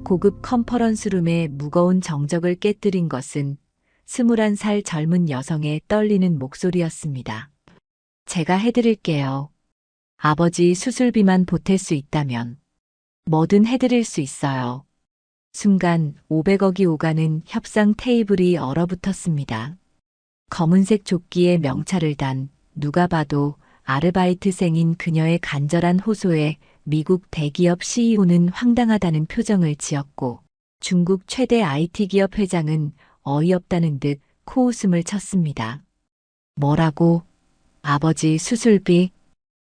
고급 컨퍼런스룸의 무거운 정적을 깨뜨린 것은 21살 젊은 여성의 떨리는 목소리였습니다. 제가 해드릴게요. 아버지 수술비만 보탤 수 있다면 뭐든 해드릴 수 있어요. 순간 500억이 오가는 협상 테이블이 얼어붙었습니다. 검은색 조끼에 명찰을 단 누가 봐도 아르바이트생인 그녀의 간절한 호소에 미국 대기업 CEO는 황당하다는 표정을 지었고 중국 최대 IT 기업 회장은 어이없다는 듯 코웃음을 쳤습니다. 뭐라고? 아버지 수술비?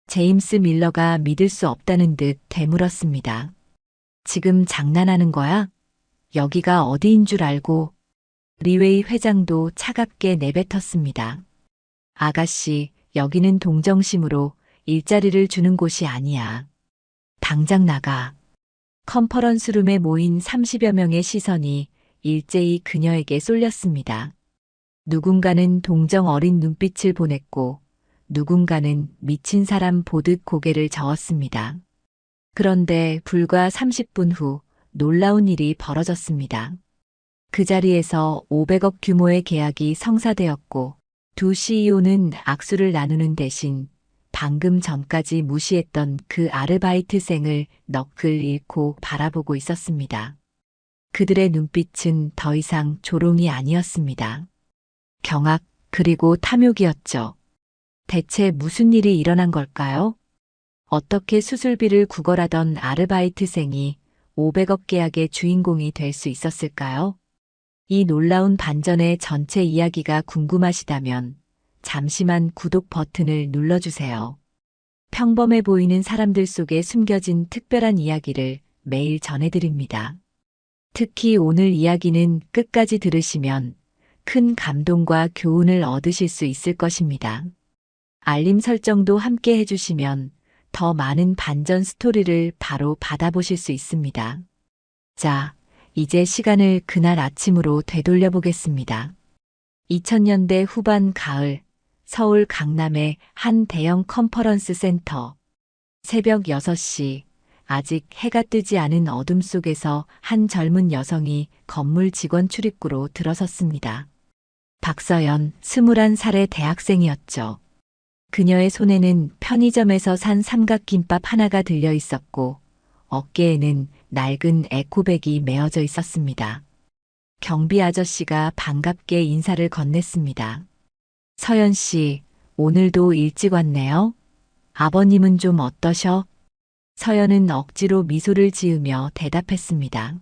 제임스 밀러가 믿을 수 없다는 듯 되물었습니다. 지금 장난하는 거야? 여기가 어디인 줄 알고? 리웨이 회장도 차갑게 내뱉었습니다. 아가씨, 여기는 동정심으로 일자리를 주는 곳이 아니야. 당장 나가. 컨퍼런스룸에 모인 30여 명의 시선이 일제히 그녀에게 쏠렸습니다. 누군가는 동정 어린 눈빛을 보냈고 누군가는 미친 사람 보듯 고개를 저었습니다. 그런데 불과 30분 후 놀라운 일이 벌어졌습니다. 그 자리에서 500억 규모의 계약이 성사되었고 두 CEO는 악수를 나누는 대신 방금 전까지 무시했던 그 아르바이트생을 넋을 잃고 바라보고 있었습니다. 그들의 눈빛은 더 이상 조롱이 아니었습니다. 경악 그리고 탐욕이었죠. 대체 무슨 일이 일어난 걸까요? 어떻게 수술비를 구걸하던 아르바이트생이 500억 계약의 주인공이 될 수 있었을까요? 이 놀라운 반전의 전체 이야기가 궁금하시다면 잠시만 구독 버튼을 눌러주세요. 평범해 보이는 사람들 속에 숨겨진 특별한 이야기를 매일 전해드립니다. 특히 오늘 이야기는 끝까지 들으시면 큰 감동과 교훈을 얻으실 수 있을 것입니다. 알림 설정도 함께 해주시면 더 많은 반전 스토리를 바로 받아보실 수 있습니다. 자, 이제 시간을 그날 아침으로 되돌려 보겠습니다. 2000년대 후반 가을, 서울 강남의 한 대형 컨퍼런스 센터. 새벽 6시, 아직 해가 뜨지 않은 어둠 속에서 한 젊은 여성이 건물 직원 출입구로 들어섰습니다. 박서연, 21살의 대학생이었죠. 그녀의 손에는 편의점에서 산 삼각김밥 하나가 들려 있었고 어깨에는 낡은 에코백이 메어져 있었습니다. 경비 아저씨가 반갑게 인사를 건넸습니다. 서연 씨, 오늘도 일찍 왔네요. 아버님은 좀 어떠셔? 서연은 억지로 미소를 지으며 대답했습니다.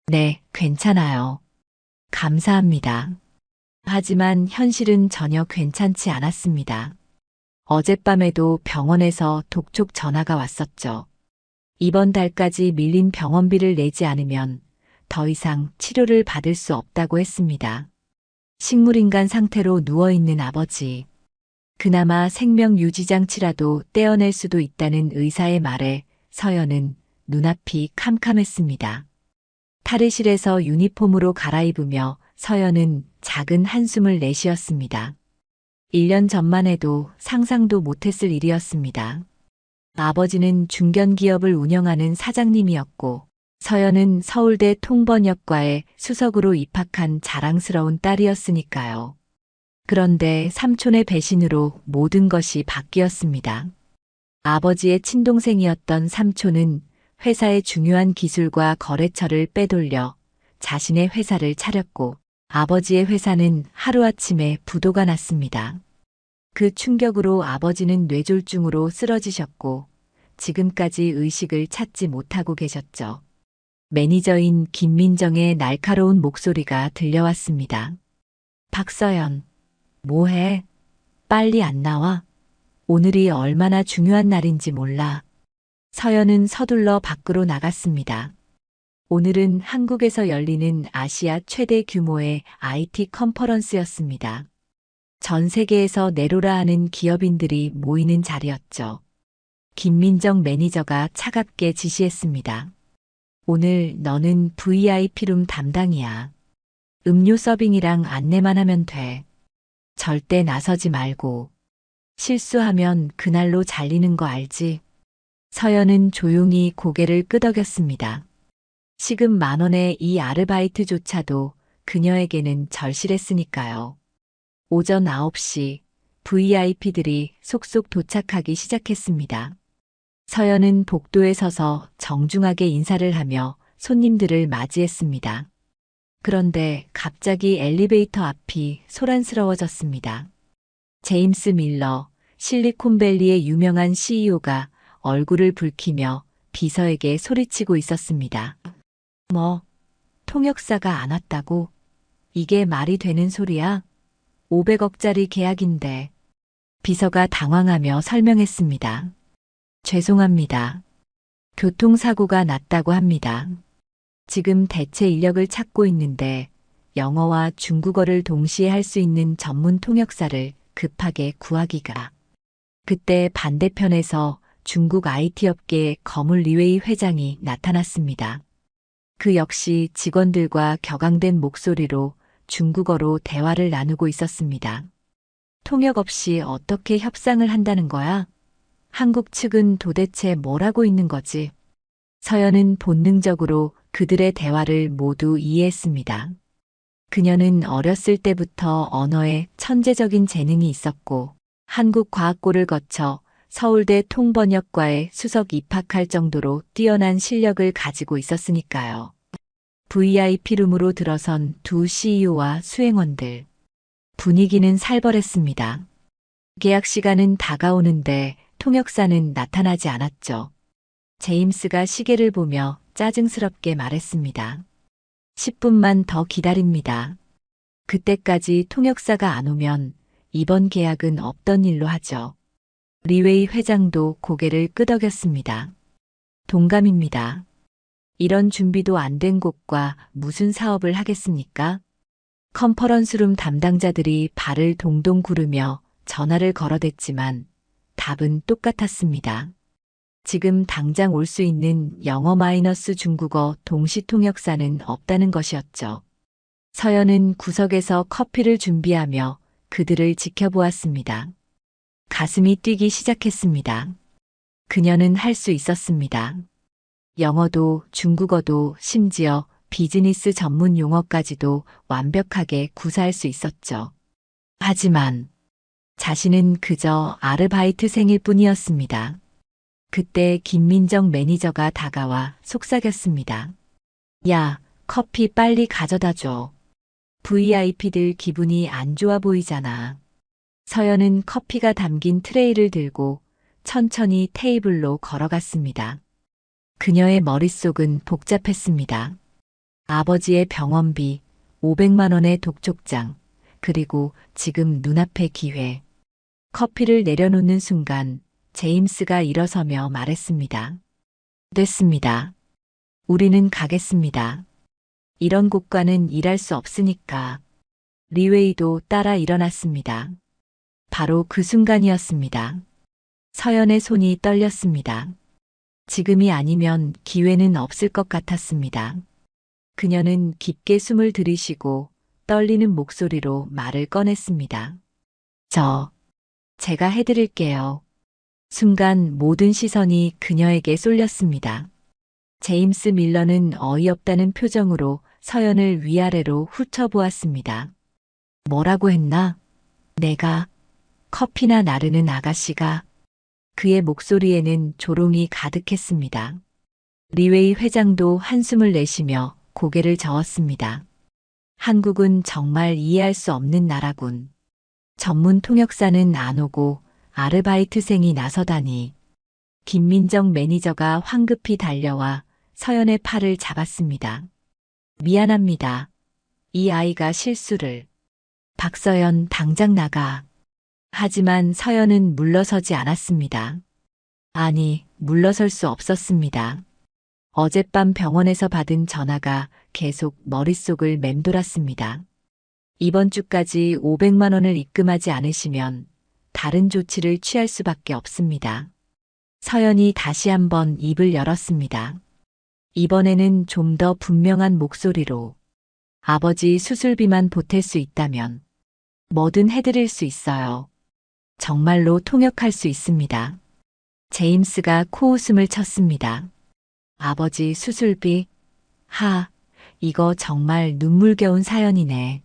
네, 괜찮아요. 감사합니다. 하지만 현실은 전혀 괜찮지 않았습니다. 어젯밤에도 병원에서 독촉 전화가 왔었죠. 이번 달까지 밀린 병원비를 내지 않으면 더 이상 치료를 받을 수 없다고 했습니다. 식물인간 상태로 누워있는 아버지. 그나마 생명 유지 장치라도 떼어낼 수도 있다는 의사의 말에 서연은 눈앞이 캄캄했습니다. 탈의실에서 유니폼으로 갈아입으며 서연은 작은 한숨을 내쉬었습니다. 1년 전만 해도 상상도 못했을 일이었습니다. 아버지는 중견기업을 운영하는 사장님이었고 서연은 서울대 통번역과에 수석으로 입학한 자랑스러운 딸이었으니까요. 그런데 삼촌의 배신으로 모든 것이 바뀌었습니다. 아버지의 친동생이었던 삼촌은 회사의 중요한 기술과 거래처를 빼돌려 자신의 회사를 차렸고 아버지의 회사는 하루아침에 부도가 났습니다. 그 충격으로 아버지는 뇌졸중으로 쓰러지셨고 지금까지 의식을 찾지 못하고 계셨죠. 매니저인 김민정의 날카로운 목소리가 들려왔습니다. 박서연, 뭐해? 빨리 안 나와? 오늘이 얼마나 중요한 날인지 몰라. 서연은 서둘러 밖으로 나갔습니다. 오늘은 한국에서 열리는 아시아 최대 규모의 IT 컨퍼런스였습니다. 전 세계에서 내로라 하는 기업인들이 모이는 자리였죠. 김민정 매니저가 차갑게 지시했습니다. 오늘 너는 VIP룸 담당이야. 음료 서빙이랑 안내만 하면 돼. 절대 나서지 말고. 실수하면 그날로 잘리는 거 알지? 서연은 조용히 고개를 끄덕였습니다. 시급 10,000원의 이 아르바이트조차도 그녀에게는 절실했으니까요. 오전 9시 VIP들이 속속 도착하기 시작했습니다. 서연은 복도에 서서 정중하게 인사를 하며 손님들을 맞이했습니다. 그런데 갑자기 엘리베이터 앞이 소란스러워졌습니다. 제임스 밀러, 실리콘밸리의 유명한 CEO가 얼굴을 붉히며 비서에게 소리치고 있었습니다. 뭐, 통역사가 안 왔다고? 이게 말이 되는 소리야? 500억짜리 계약인데. 비서가 당황하며 설명했습니다. 죄송합니다. 교통사고가 났다고 합니다. 지금 대체 인력을 찾고 있는데 영어와 중국어를 동시에 할 수 있는 전문 통역사를 급하게 구하기가. 그때 반대편에서 중국 IT 업계의 거물 리웨이 회장이 나타났습니다. 그 역시 직원들과 격앙된 목소리로 중국어로 대화를 나누고 있었습니다. 통역 없이 어떻게 협상을 한다는 거야? 한국 측은 도대체 뭘 하고 있는 거지? 서연은 본능적으로 그들의 대화를 모두 이해했습니다. 그녀는 어렸을 때부터 언어에 천재적인 재능이 있었고 한국과학고를 거쳐 서울대 통번역과에 수석 입학할 정도로 뛰어난 실력을 가지고 있었으니까요. VIP룸으로 들어선 두 CEO와 수행원들. 분위기는 살벌했습니다. 계약 시간은 다가오는데 통역사는 나타나지 않았죠. 제임스가 시계를 보며 짜증스럽게 말했습니다. 10분만 더 기다립니다. 그때까지 통역사가 안 오면 이번 계약은 없던 일로 하죠. 리웨이 회장도 고개를 끄덕였습니다. 동감입니다. 이런 준비도 안 된 곳과 무슨 사업을 하겠습니까? 컨퍼런스룸 담당자들이 발을 동동 구르며 전화를 걸어댔지만 답은 똑같았습니다. 지금 당장 올 수 있는 영어 마이너스 중국어 동시 통역사는 없다는 것이었죠. 서연은 구석에서 커피를 준비하며 그들을 지켜보았습니다. 가슴이 뛰기 시작했습니다. 그녀는 할 수 있었습니다. 영어도 중국어도 심지어 비즈니스 전문 용어까지도 완벽하게 구사할 수 있었죠. 하지만 자신은 그저 아르바이트생일 뿐이었습니다. 그때 김민정 매니저가 다가와 속삭였습니다. 야, 커피 빨리 가져다 줘. VIP들 기분이 안 좋아 보이잖아. 서연은 커피가 담긴 트레이를 들고 천천히 테이블로 걸어갔습니다. 그녀의 머릿속은 복잡했습니다. 아버지의 병원비, 500만 원의 독촉장, 그리고 지금 눈앞의 기회. 커피를 내려놓는 순간 제임스가 일어서며 말했습니다. 됐습니다. 우리는 가겠습니다. 이런 곳과는 일할 수 없으니까. 리웨이도 따라 일어났습니다. 바로 그 순간이었습니다. 서연의 손이 떨렸습니다. 지금이 아니면 기회는 없을 것 같았습니다. 그녀는 깊게 숨을 들이쉬고 떨리는 목소리로 말을 꺼냈습니다. 제가 해드릴게요. 순간 모든 시선이 그녀에게 쏠렸습니다. 제임스 밀러는 어이없다는 표정으로 서연을 위아래로 훑어보았습니다. 뭐라고 했나? 내가 커피나 나르는 아가씨가. 그의 목소리에는 조롱이 가득했습니다. 리웨이 회장도 한숨을 내쉬며 고개를 저었습니다. 한국은 정말 이해할 수 없는 나라군. 전문 통역사는 안 오고 아르바이트생이 나서다니. 김민정 매니저가 황급히 달려와 서연의 팔을 잡았습니다. 미안합니다. 이 아이가 실수를. 박서연 당장 나가. 하지만 서연은 물러서지 않았습니다. 아니, 물러설 수 없었습니다. 어젯밤 병원에서 받은 전화가 계속 머릿속을 맴돌았습니다. 이번 주까지 500만 원을 입금하지 않으시면 다른 조치를 취할 수밖에 없습니다. 서연이 다시 한번 입을 열었습니다. 이번에는 좀 더 분명한 목소리로 아버지 수술비만 보탤 수 있다면 뭐든 해드릴 수 있어요. 정말로 통역할 수 있습니다. 제임스가 코웃음을 쳤습니다. 아버지 수술비? 이거 정말 눈물겨운 사연이네.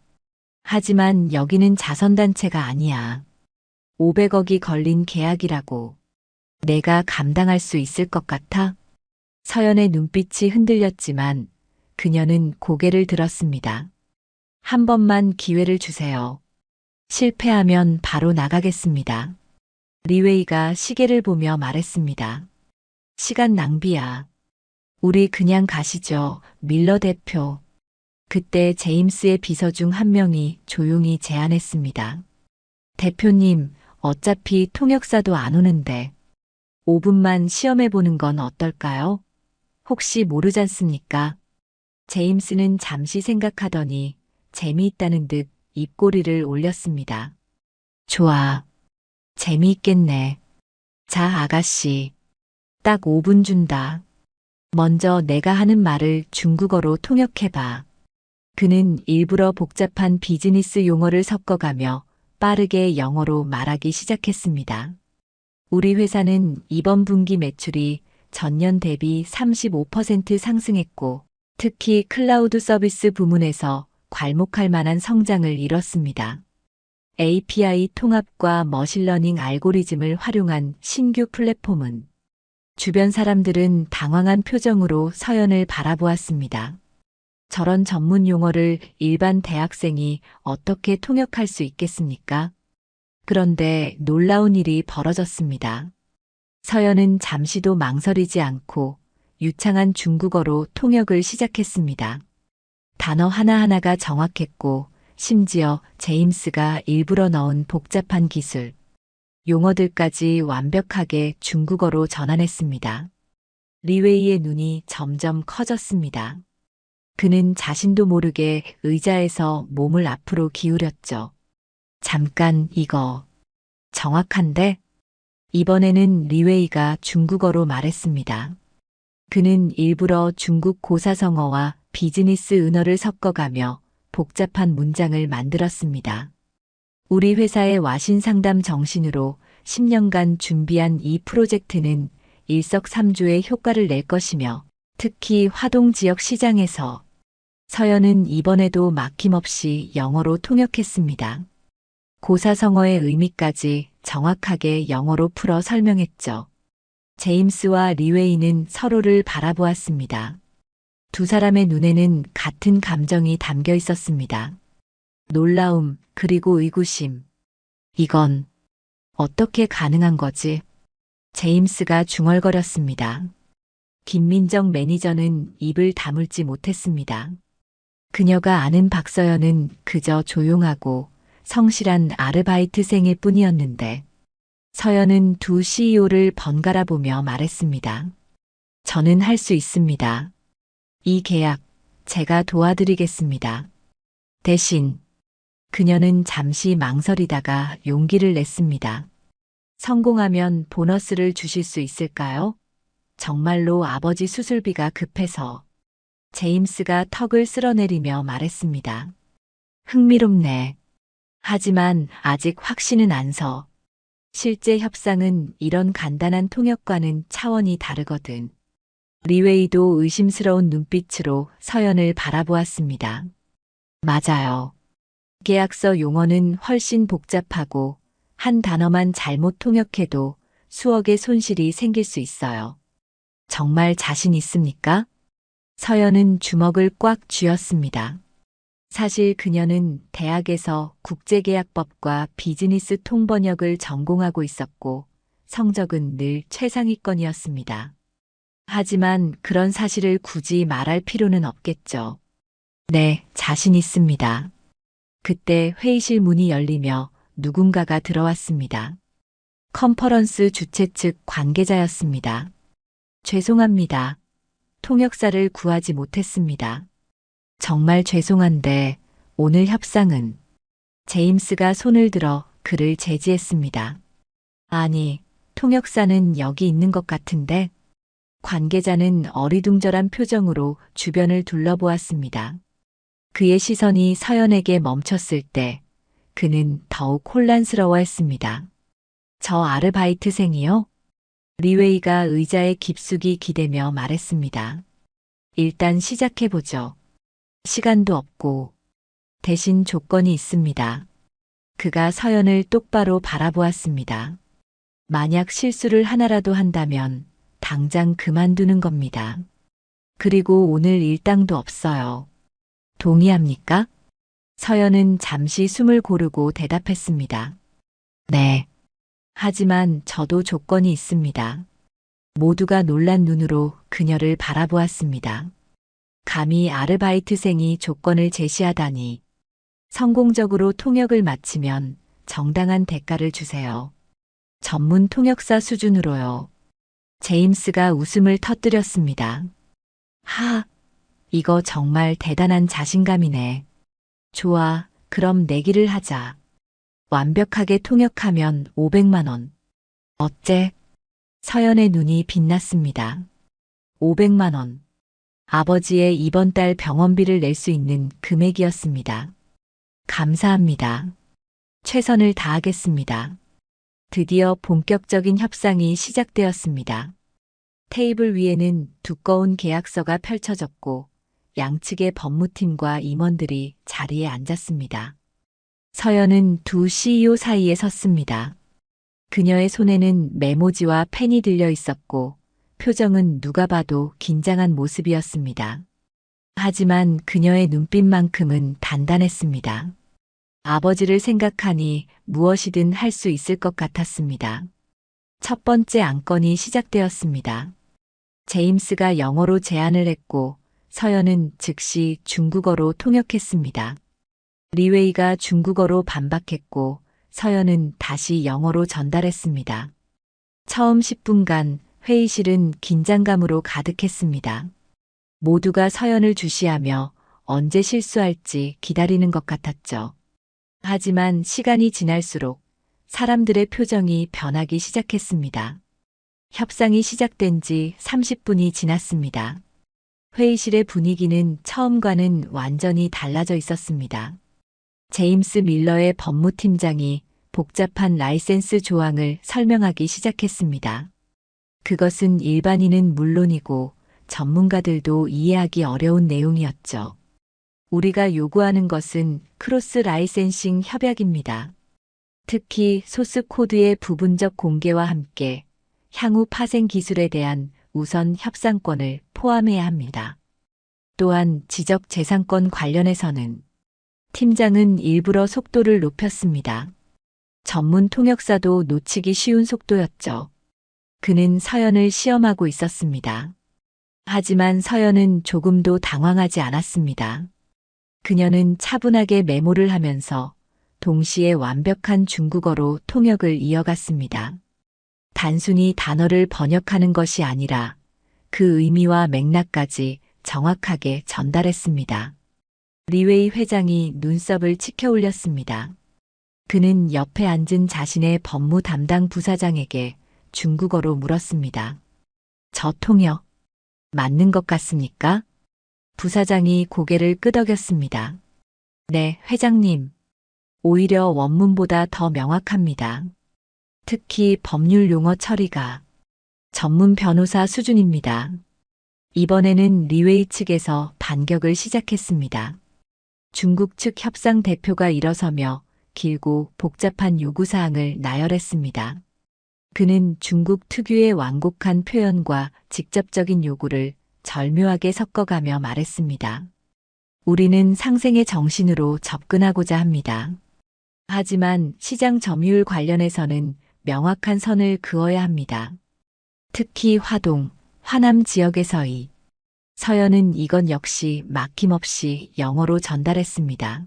하지만 여기는 자선단체가 아니야. 500억이 걸린 계약이라고. 내가 감당할 수 있을 것 같아? 서연의 눈빛이 흔들렸지만 그녀는 고개를 들었습니다. 한 번만 기회를 주세요. 실패하면 바로 나가겠습니다. 리웨이가 시계를 보며 말했습니다. 시간 낭비야. 우리 그냥 가시죠, 밀러 대표. 그때 제임스의 비서 중 한 명이 조용히 제안했습니다. 대표님, 어차피 통역사도 안 오는데 5분만 시험해 보는 건 어떨까요? 혹시 모르잖습니까? 제임스는 잠시 생각하더니 재미있다는 듯 입꼬리를 올렸습니다. 좋아. 재미있겠네. 자, 아가씨. 딱 5분 준다. 먼저 내가 하는 말을 중국어로 통역해봐. 그는 일부러 복잡한 비즈니스 용어를 섞어가며 빠르게 영어로 말하기 시작했습니다. 우리 회사는 이번 분기 매출이 전년 대비 35% 상승했고, 특히 클라우드 서비스 부문에서 괄목할 만한 성장을 이뤘습니다. API 통합과 머신러닝 알고리즘을 활용한 신규 플랫폼은 주변 사람들은 당황한 표정으로 서연을 바라보았습니다. 저런 전문 용어를 일반 대학생이 어떻게 통역할 수 있겠습니까? 그런데 놀라운 일이 벌어졌습니다. 서연은 잠시도 망설이지 않고 유창한 중국어로 통역을 시작했습니다. 단어 하나하나가 정확했고 심지어 제임스가 일부러 넣은 복잡한 기술, 용어들까지 완벽하게 중국어로 전환했습니다. 리웨이의 눈이 점점 커졌습니다. 그는 자신도 모르게 의자에서 몸을 앞으로 기울였죠. 잠깐 이거 정확한데? 이번에는 리웨이가 중국어로 말했습니다. 그는 일부러 중국 고사성어와 비즈니스 은어를 섞어가며 복잡한 문장을 만들었습니다. 우리 회사의 와신 상담 정신으로 10년간 준비한 이 프로젝트는 일석삼조의 효과를 낼 것이며 특히 화동 지역 시장에서 서연은 이번에도 막힘없이 영어로 통역했습니다. 고사성어의 의미까지 정확하게 영어로 풀어 설명했죠. 제임스와 리웨이는 서로를 바라보았습니다. 두 사람의 눈에는 같은 감정이 담겨 있었습니다. 놀라움, 그리고 의구심. 이건 어떻게 가능한 거지? 제임스가 중얼거렸습니다. 김민정 매니저는 입을 다물지 못했습니다. 그녀가 아는 박서연은 그저 조용하고 성실한 아르바이트생일 뿐이었는데 서연은 두 CEO를 번갈아 보며 말했습니다. 저는 할 수 있습니다. 이 계약 제가 도와드리겠습니다. 대신 그녀는 잠시 망설이다가 용기를 냈습니다. 성공하면 보너스를 주실 수 있을까요? 정말로 아버지 수술비가 급해서. 제임스가 턱을 쓸어내리며 말했습니다. 흥미롭네. 하지만 아직 확신은 안 서. 실제 협상은 이런 간단한 통역과는 차원이 다르거든. 리웨이도 의심스러운 눈빛으로 서연을 바라보았습니다. 맞아요. 계약서 용어는 훨씬 복잡하고 한 단어만 잘못 통역해도 수억의 손실이 생길 수 있어요. 정말 자신 있습니까? 서연은 주먹을 꽉 쥐었습니다. 사실 그녀는 대학에서 국제계약법과 비즈니스 통번역을 전공하고 있었고 성적은 늘 최상위권이었습니다. 하지만 그런 사실을 굳이 말할 필요는 없겠죠. 네, 자신 있습니다. 그때 회의실 문이 열리며 누군가가 들어왔습니다. 컨퍼런스 주최 측 관계자였습니다. 죄송합니다. 통역사를 구하지 못했습니다. 정말 죄송한데 오늘 협상은 제임스가 손을 들어 그를 제지했습니다. 아니, 통역사는 여기 있는 것 같은데 관계자는 어리둥절한 표정으로 주변을 둘러보았습니다. 그의 시선이 서연에게 멈췄을 때 그는 더욱 혼란스러워했습니다. 저 아르바이트생이요? 리웨이가 의자에 깊숙이 기대며 말했습니다. 일단 시작해보죠. 시간도 없고 대신 조건이 있습니다. 그가 서연을 똑바로 바라보았습니다. 만약 실수를 하나라도 한다면 당장 그만두는 겁니다. 그리고 오늘 일당도 없어요. 동의합니까? 서연은 잠시 숨을 고르고 대답했습니다. 네. 하지만 저도 조건이 있습니다. 모두가 놀란 눈으로 그녀를 바라보았습니다. 감히 아르바이트생이 조건을 제시하다니. 성공적으로 통역을 마치면 정당한 대가를 주세요. 전문 통역사 수준으로요. 제임스가 웃음을 터뜨렸습니다. 하, 이거 정말 대단한 자신감이네. 좋아, 그럼 내기를 하자. 완벽하게 통역하면 500만 원. 어째? 서연의 눈이 빛났습니다. 500만 원. 아버지의 이번 달 병원비를 낼 수 있는 금액이었습니다. 감사합니다. 최선을 다하겠습니다. 드디어 본격적인 협상이 시작되었습니다. 테이블 위에는 두꺼운 계약서가 펼쳐졌고 양측의 법무팀과 임원들이 자리에 앉았습니다. 서연은 두 CEO 사이에 섰습니다. 그녀의 손에는 메모지와 펜이 들려 있었고 표정은 누가 봐도 긴장한 모습이었습니다. 하지만 그녀의 눈빛만큼은 단단했습니다. 아버지를 생각하니 무엇이든 할 수 있을 것 같았습니다. 첫 번째 안건이 시작되었습니다. 제임스가 영어로 제안을 했고 서연은 즉시 중국어로 통역했습니다. 리웨이가 중국어로 반박했고 서연은 다시 영어로 전달했습니다. 처음 10분간 회의실은 긴장감으로 가득했습니다. 모두가 서연을 주시하며 언제 실수할지 기다리는 것 같았죠. 하지만 시간이 지날수록 사람들의 표정이 변하기 시작했습니다. 협상이 시작된 지 30분이 지났습니다. 회의실의 분위기는 처음과는 완전히 달라져 있었습니다. 제임스 밀러의 법무팀장이 복잡한 라이센스 조항을 설명하기 시작했습니다. 그것은 일반인은 물론이고 전문가들도 이해하기 어려운 내용이었죠. 우리가 요구하는 것은 크로스 라이센싱 협약입니다. 특히 소스 코드의 부분적 공개와 함께 향후 파생 기술에 대한 우선 협상권을 포함해야 합니다. 또한 지적 재산권 관련해서는 팀장은 일부러 속도를 높였습니다. 전문 통역사도 놓치기 쉬운 속도였죠. 그는 서연을 시험하고 있었습니다. 하지만 서연은 조금도 당황하지 않았습니다. 그녀는 차분하게 메모를 하면서 동시에 완벽한 중국어로 통역을 이어갔습니다. 단순히 단어를 번역하는 것이 아니라 그 의미와 맥락까지 정확하게 전달했습니다. 리웨이 회장이 눈썹을 치켜 올렸습니다. 그는 옆에 앉은 자신의 법무 담당 부사장에게 중국어로 물었습니다. 저 통역 맞는 것 같습니까? 부사장이 고개를 끄덕였습니다. 네, 회장님. 오히려 원문보다 더 명확합니다. 특히 법률 용어 처리가 전문 변호사 수준입니다. 이번에는 리웨이 측에서 반격을 시작했습니다. 중국 측 협상 대표가 일어서며 길고 복잡한 요구사항을 나열했습니다. 그는 중국 특유의 완곡한 표현과 직접적인 요구를 절묘하게 섞어가며 말했습니다. 우리는 상생의 정신으로 접근하고자 합니다. 하지만 시장 점유율 관련해서는 명확한 선을 그어야 합니다. 특히 화동, 화남 지역에서의 서연은 이건 역시 막힘없이 영어로 전달했습니다.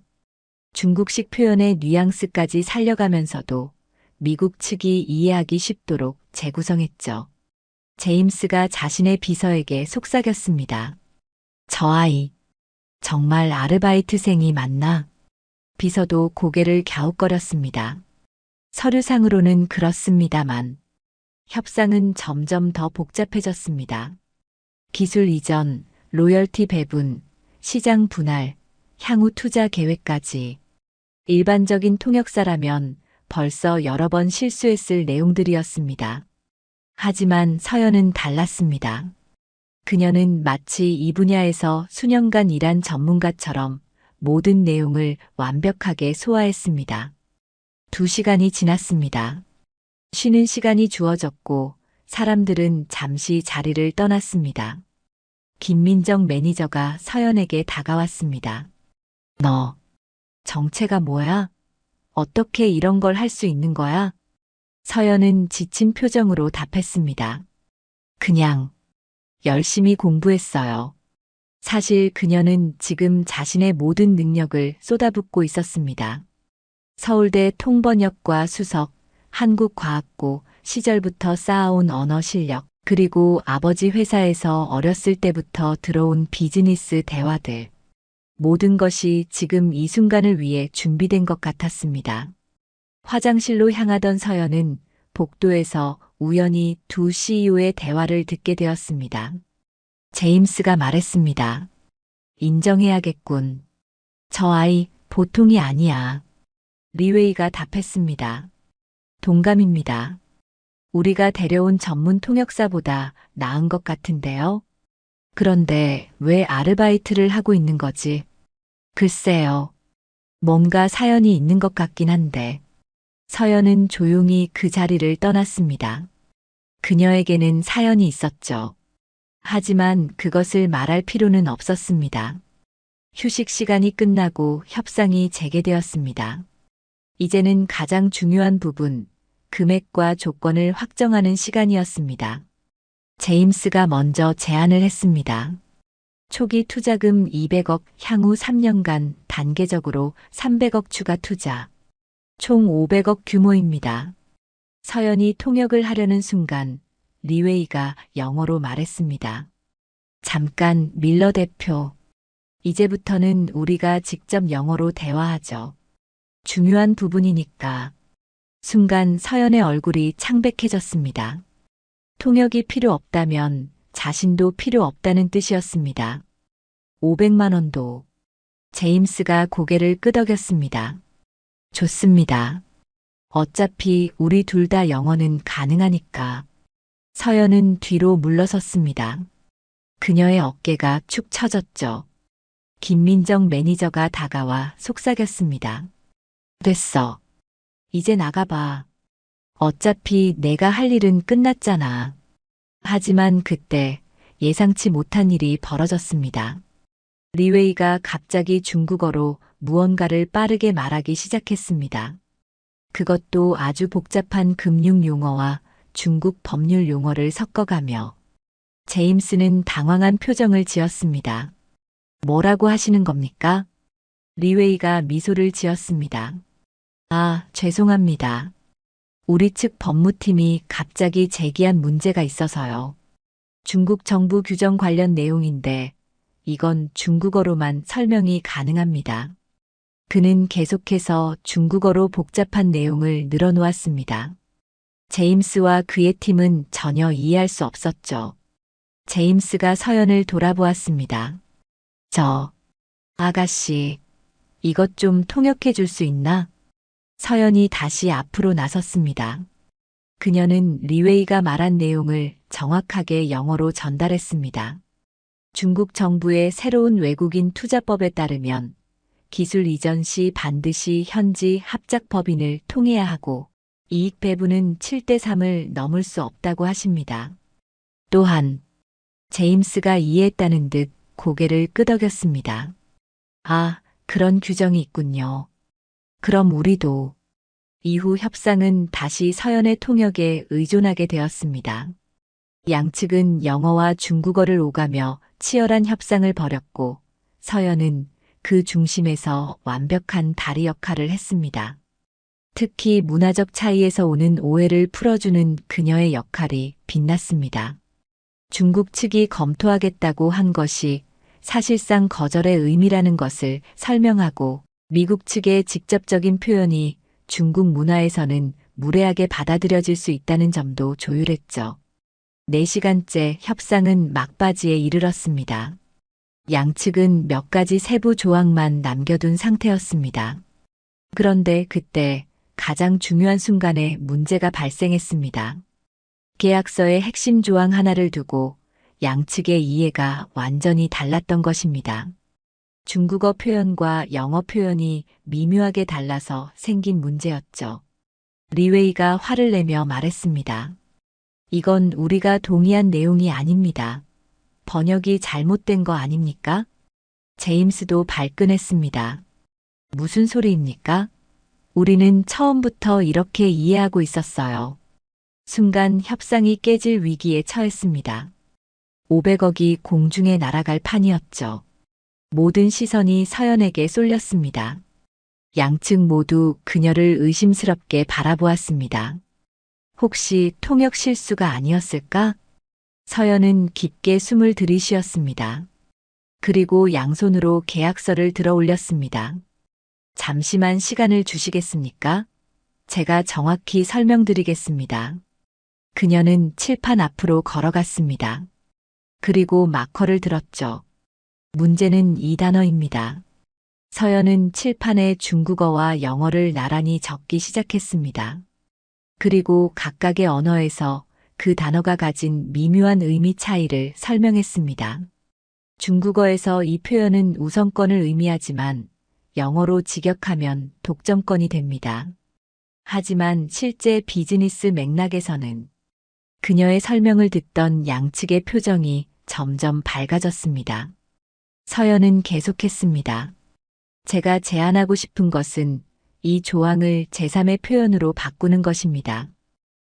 중국식 표현의 뉘앙스까지 살려가면서도 미국 측이 이해하기 쉽도록 재구성했죠. 제임스가 자신의 비서에게 속삭였습니다. 저 아이, 정말 아르바이트생이 맞나? 비서도 고개를 갸웃거렸습니다. 서류상으로는 그렇습니다만 협상은 점점 더 복잡해졌습니다. 기술 이전, 로열티 배분, 시장 분할, 향후 투자 계획까지 일반적인 통역사라면 벌써 여러 번 실수했을 내용들이었습니다. 하지만 서연은 달랐습니다. 그녀는 마치 이 분야에서 수년간 일한 전문가처럼 모든 내용을 완벽하게 소화했습니다. 2시간이 지났습니다. 쉬는 시간이 주어졌고 사람들은 잠시 자리를 떠났습니다. 김민정 매니저가 서연에게 다가왔습니다. 너, 정체가 뭐야? 어떻게 이런 걸 할 수 있는 거야? 서연은 지친 표정으로 답했습니다. 그냥 열심히 공부했어요. 사실 그녀는 지금 자신의 모든 능력을 쏟아붓고 있었습니다. 서울대 통번역과 수석, 한국과학고 시절부터 쌓아온 언어 실력, 그리고 아버지 회사에서 어렸을 때부터 들어온 비즈니스 대화들. 모든 것이 지금 이 순간을 위해 준비된 것 같았습니다. 화장실로 향하던 서연은 복도에서 우연히 두 CEO의 대화를 듣게 되었습니다. 제임스가 말했습니다. 인정해야겠군. 저 아이 보통이 아니야. 리웨이가 답했습니다. 동감입니다. 우리가 데려온 전문 통역사보다 나은 것 같은데요. 그런데 왜 아르바이트를 하고 있는 거지? 글쎄요. 뭔가 사연이 있는 것 같긴 한데. 서연은 조용히 그 자리를 떠났습니다. 그녀에게는 사연이 있었죠. 하지만 그것을 말할 필요는 없었습니다. 휴식 시간이 끝나고 협상이 재개되었습니다. 이제는 가장 중요한 부분, 금액과 조건을 확정하는 시간이었습니다. 제임스가 먼저 제안을 했습니다. 초기 투자금 200억, 향후 3년간 단계적으로 300억 추가 투자. 총 500억 규모입니다. 서연이 통역을 하려는 순간 리웨이가 영어로 말했습니다. 잠깐 밀러 대표. 이제부터는 우리가 직접 영어로 대화하죠. 중요한 부분이니까. 순간 서연의 얼굴이 창백해졌습니다. 통역이 필요 없다면 자신도 필요 없다는 뜻이었습니다. 500만 원도. 제임스가 고개를 끄덕였습니다. 좋습니다. 어차피 우리 둘 다 영어는 가능하니까. 서연은 뒤로 물러섰습니다. 그녀의 어깨가 축 처졌죠. 김민정 매니저가 다가와 속삭였습니다. 됐어. 이제 나가봐. 어차피 내가 할 일은 끝났잖아. 하지만 그때 예상치 못한 일이 벌어졌습니다. 리웨이가 갑자기 중국어로 무언가를 빠르게 말하기 시작했습니다. 그것도 아주 복잡한 금융 용어와 중국 법률 용어를 섞어가며 제임스는 당황한 표정을 지었습니다. 뭐라고 하시는 겁니까? 리웨이가 미소를 지었습니다. 아, 죄송합니다. 우리 측 법무팀이 갑자기 제기한 문제가 있어서요. 중국 정부 규정 관련 내용인데 이건 중국어로만 설명이 가능합니다. 그는 계속해서 중국어로 복잡한 내용을 늘어놓았습니다. 제임스와 그의 팀은 전혀 이해할 수 없었죠. 제임스가 서연을 돌아보았습니다. 아가씨, 이것 좀 통역해 줄 수 있나? 서연이 다시 앞으로 나섰습니다. 그녀는 리웨이가 말한 내용을 정확하게 영어로 전달했습니다. 중국 정부의 새로운 외국인 투자법에 따르면 기술 이전 시 반드시 현지 합작 법인을 통해야 하고 이익 배분은 7대 3을 넘을 수 없다고 하십니다. 또한 제임스가 이해했다는 듯 고개를 끄덕였습니다. 아, 그런 규정이 있군요. 그럼 우리도. 이후 협상은 다시 서연의 통역에 의존하게 되었습니다. 양측은 영어와 중국어를 오가며 치열한 협상을 벌였고 서연은 그 중심에서 완벽한 다리 역할을 했습니다. 특히 문화적 차이에서 오는 오해를 풀어주는 그녀의 역할이 빛났습니다. 중국 측이 검토하겠다고 한 것이 사실상 거절의 의미라는 것을 설명하고 미국 측의 직접적인 표현이 중국 문화에서는 무례하게 받아들여질 수 있다는 점도 조율했죠. 4시간째 협상은 막바지에 이르렀습니다. 양측은 몇 가지 세부 조항만 남겨둔 상태였습니다. 그런데 그때 가장 중요한 순간에 문제가 발생했습니다. 계약서의 핵심 조항 하나를 두고 양측의 이해가 완전히 달랐던 것입니다. 중국어 표현과 영어 표현이 미묘하게 달라서 생긴 문제였죠. 리웨이가 화를 내며 말했습니다. 이건 우리가 동의한 내용이 아닙니다. 번역이 잘못된 거 아닙니까? 제임스도 발끈했습니다. 무슨 소리입니까? 우리는 처음부터 이렇게 이해하고 있었어요. 순간 협상이 깨질 위기에 처했습니다. 500억이 공중에 날아갈 판이었죠. 모든 시선이 서연에게 쏠렸습니다. 양측 모두 그녀를 의심스럽게 바라보았습니다. 혹시 통역 실수가 아니었을까? 서연은 깊게 숨을 들이쉬었습니다. 그리고 양손으로 계약서를 들어 올렸습니다. 잠시만 시간을 주시겠습니까? 제가 정확히 설명드리겠습니다. 그녀는 칠판 앞으로 걸어갔습니다. 그리고 마커를 들었죠. 문제는 이 단어입니다. 서연은 칠판에 중국어와 영어를 나란히 적기 시작했습니다. 그리고 각각의 언어에서 그 단어가 가진 미묘한 의미 차이를 설명했습니다. 중국어에서 이 표현은 우선권을 의미하지만 영어로 직역하면 독점권이 됩니다. 하지만 실제 비즈니스 맥락에서는 그녀의 설명을 듣던 양측의 표정이 점점 밝아졌습니다. 서연은 계속했습니다. 제가 제안하고 싶은 것은 이 조항을 제3의 표현으로 바꾸는 것입니다.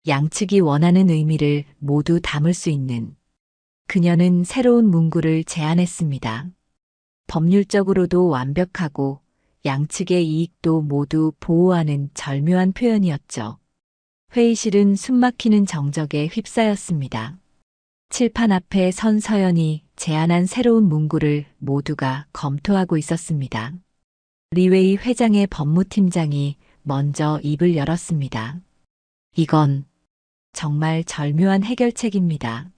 양측이 원하는 의미를 모두 담을 수 있는. 그녀는 새로운 문구를 제안했습니다. 법률적으로도 완벽하고 양측의 이익도 모두 보호하는 절묘한 표현이었죠. 회의실은 숨막히는 정적에 휩싸였습니다. 칠판 앞에 선 서연이 제안한 새로운 문구를 모두가 검토하고 있었습니다. 리웨이 회장의 법무팀장이 먼저 입을 열었습니다. 이건 정말 절묘한 해결책입니다.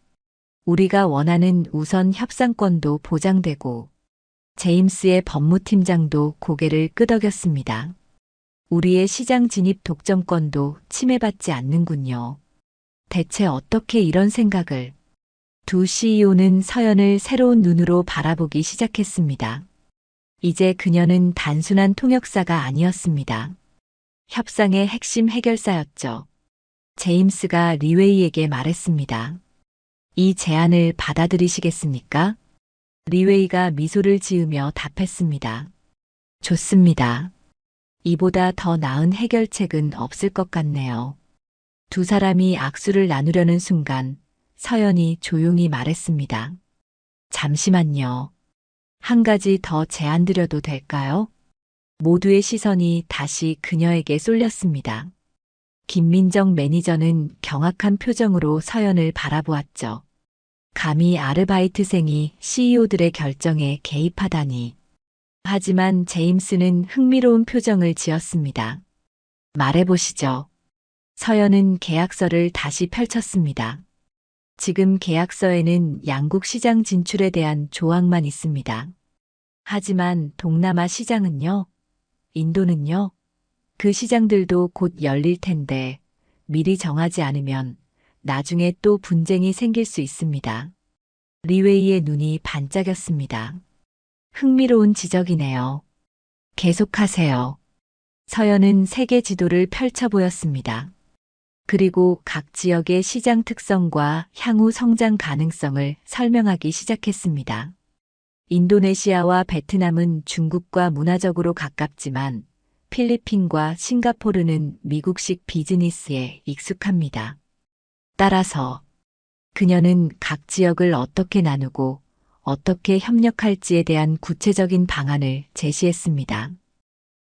우리가 원하는 우선 협상권도 보장되고 제임스의 법무팀장도 고개를 끄덕였습니다. 우리의 시장 진입 독점권도 침해받지 않는군요. 대체 어떻게 이런 생각을? 두 CEO는 서연을 새로운 눈으로 바라보기 시작했습니다. 이제 그녀는 단순한 통역사가 아니었습니다. 협상의 핵심 해결사였죠. 제임스가 리웨이에게 말했습니다. 이 제안을 받아들이시겠습니까? 리웨이가 미소를 지으며 답했습니다. 좋습니다. 이보다 더 나은 해결책은 없을 것 같네요. 두 사람이 악수를 나누려는 순간 서연이 조용히 말했습니다. 잠시만요. 한 가지 더 제안드려도 될까요? 모두의 시선이 다시 그녀에게 쏠렸습니다. 김민정 매니저는 경악한 표정으로 서연을 바라보았죠. 감히 아르바이트생이 CEO들의 결정에 개입하다니. 하지만 제임스는 흥미로운 표정을 지었습니다. 말해보시죠. 서연은 계약서를 다시 펼쳤습니다. 지금 계약서에는 양국 시장 진출에 대한 조항만 있습니다. 하지만 동남아 시장은요? 인도는요? 그 시장들도 곧 열릴 텐데 미리 정하지 않으면 나중에 또 분쟁이 생길 수 있습니다. 리웨이의 눈이 반짝였습니다. 흥미로운 지적이네요. 계속하세요. 서연은 세계 지도를 펼쳐 보였습니다. 그리고 각 지역의 시장 특성과 향후 성장 가능성을 설명하기 시작했습니다. 인도네시아와 베트남은 중국과 문화적으로 가깝지만 필리핀과 싱가포르는 미국식 비즈니스에 익숙합니다. 따라서 그녀는 각 지역을 어떻게 나누고 어떻게 협력할지에 대한 구체적인 방안을 제시했습니다.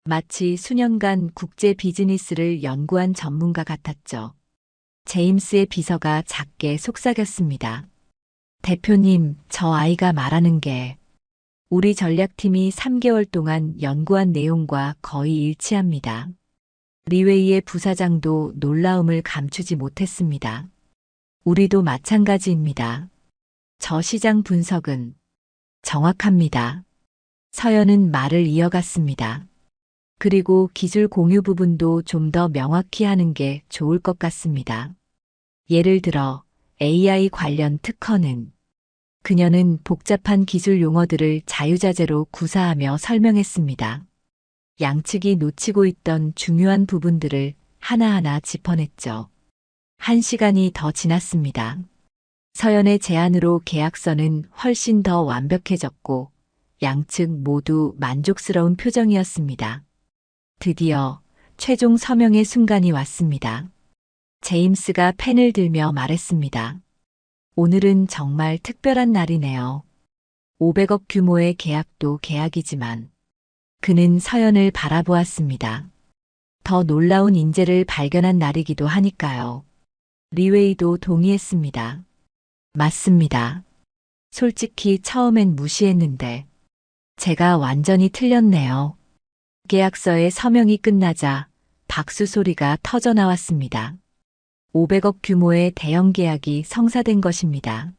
마치 수년간 국제 비즈니스를 연구한 전문가 같았죠. 제임스의 비서가 작게 속삭였습니다. 대표님, 저 아이가 말하는 게 우리 전략팀이 3개월 동안 연구한 내용과 거의 일치합니다. 리웨이의 부사장도 놀라움을 감추지 못했습니다. 우리도 마찬가지입니다. 저 시장 분석은 정확합니다. 서연은 말을 이어갔습니다. 그리고 기술 공유 부분도 좀 더 명확히 하는 게 좋을 것 같습니다. 예를 들어 AI 관련 특허는 그녀는 복잡한 기술 용어들을 자유자재로 구사하며 설명했습니다. 양측이 놓치고 있던 중요한 부분들을 하나하나 짚어냈죠. 1시간이 더 지났습니다. 서연의 제안으로 계약서는 훨씬 더 완벽해졌고 양측 모두 만족스러운 표정이었습니다. 드디어 최종 서명의 순간이 왔습니다. 제임스가 펜을 들며 말했습니다. 오늘은 정말 특별한 날이네요. 500억 규모의 계약도 계약이지만 그는 서연을 바라보았습니다. 더 놀라운 인재를 발견한 날이기도 하니까요. 리웨이도 동의했습니다. 맞습니다. 솔직히 처음엔 무시했는데 제가 완전히 틀렸네요. 계약서의 서명이 끝나자 박수 소리가 터져 나왔습니다. 500억 규모의 대형 계약이 성사된 것입니다.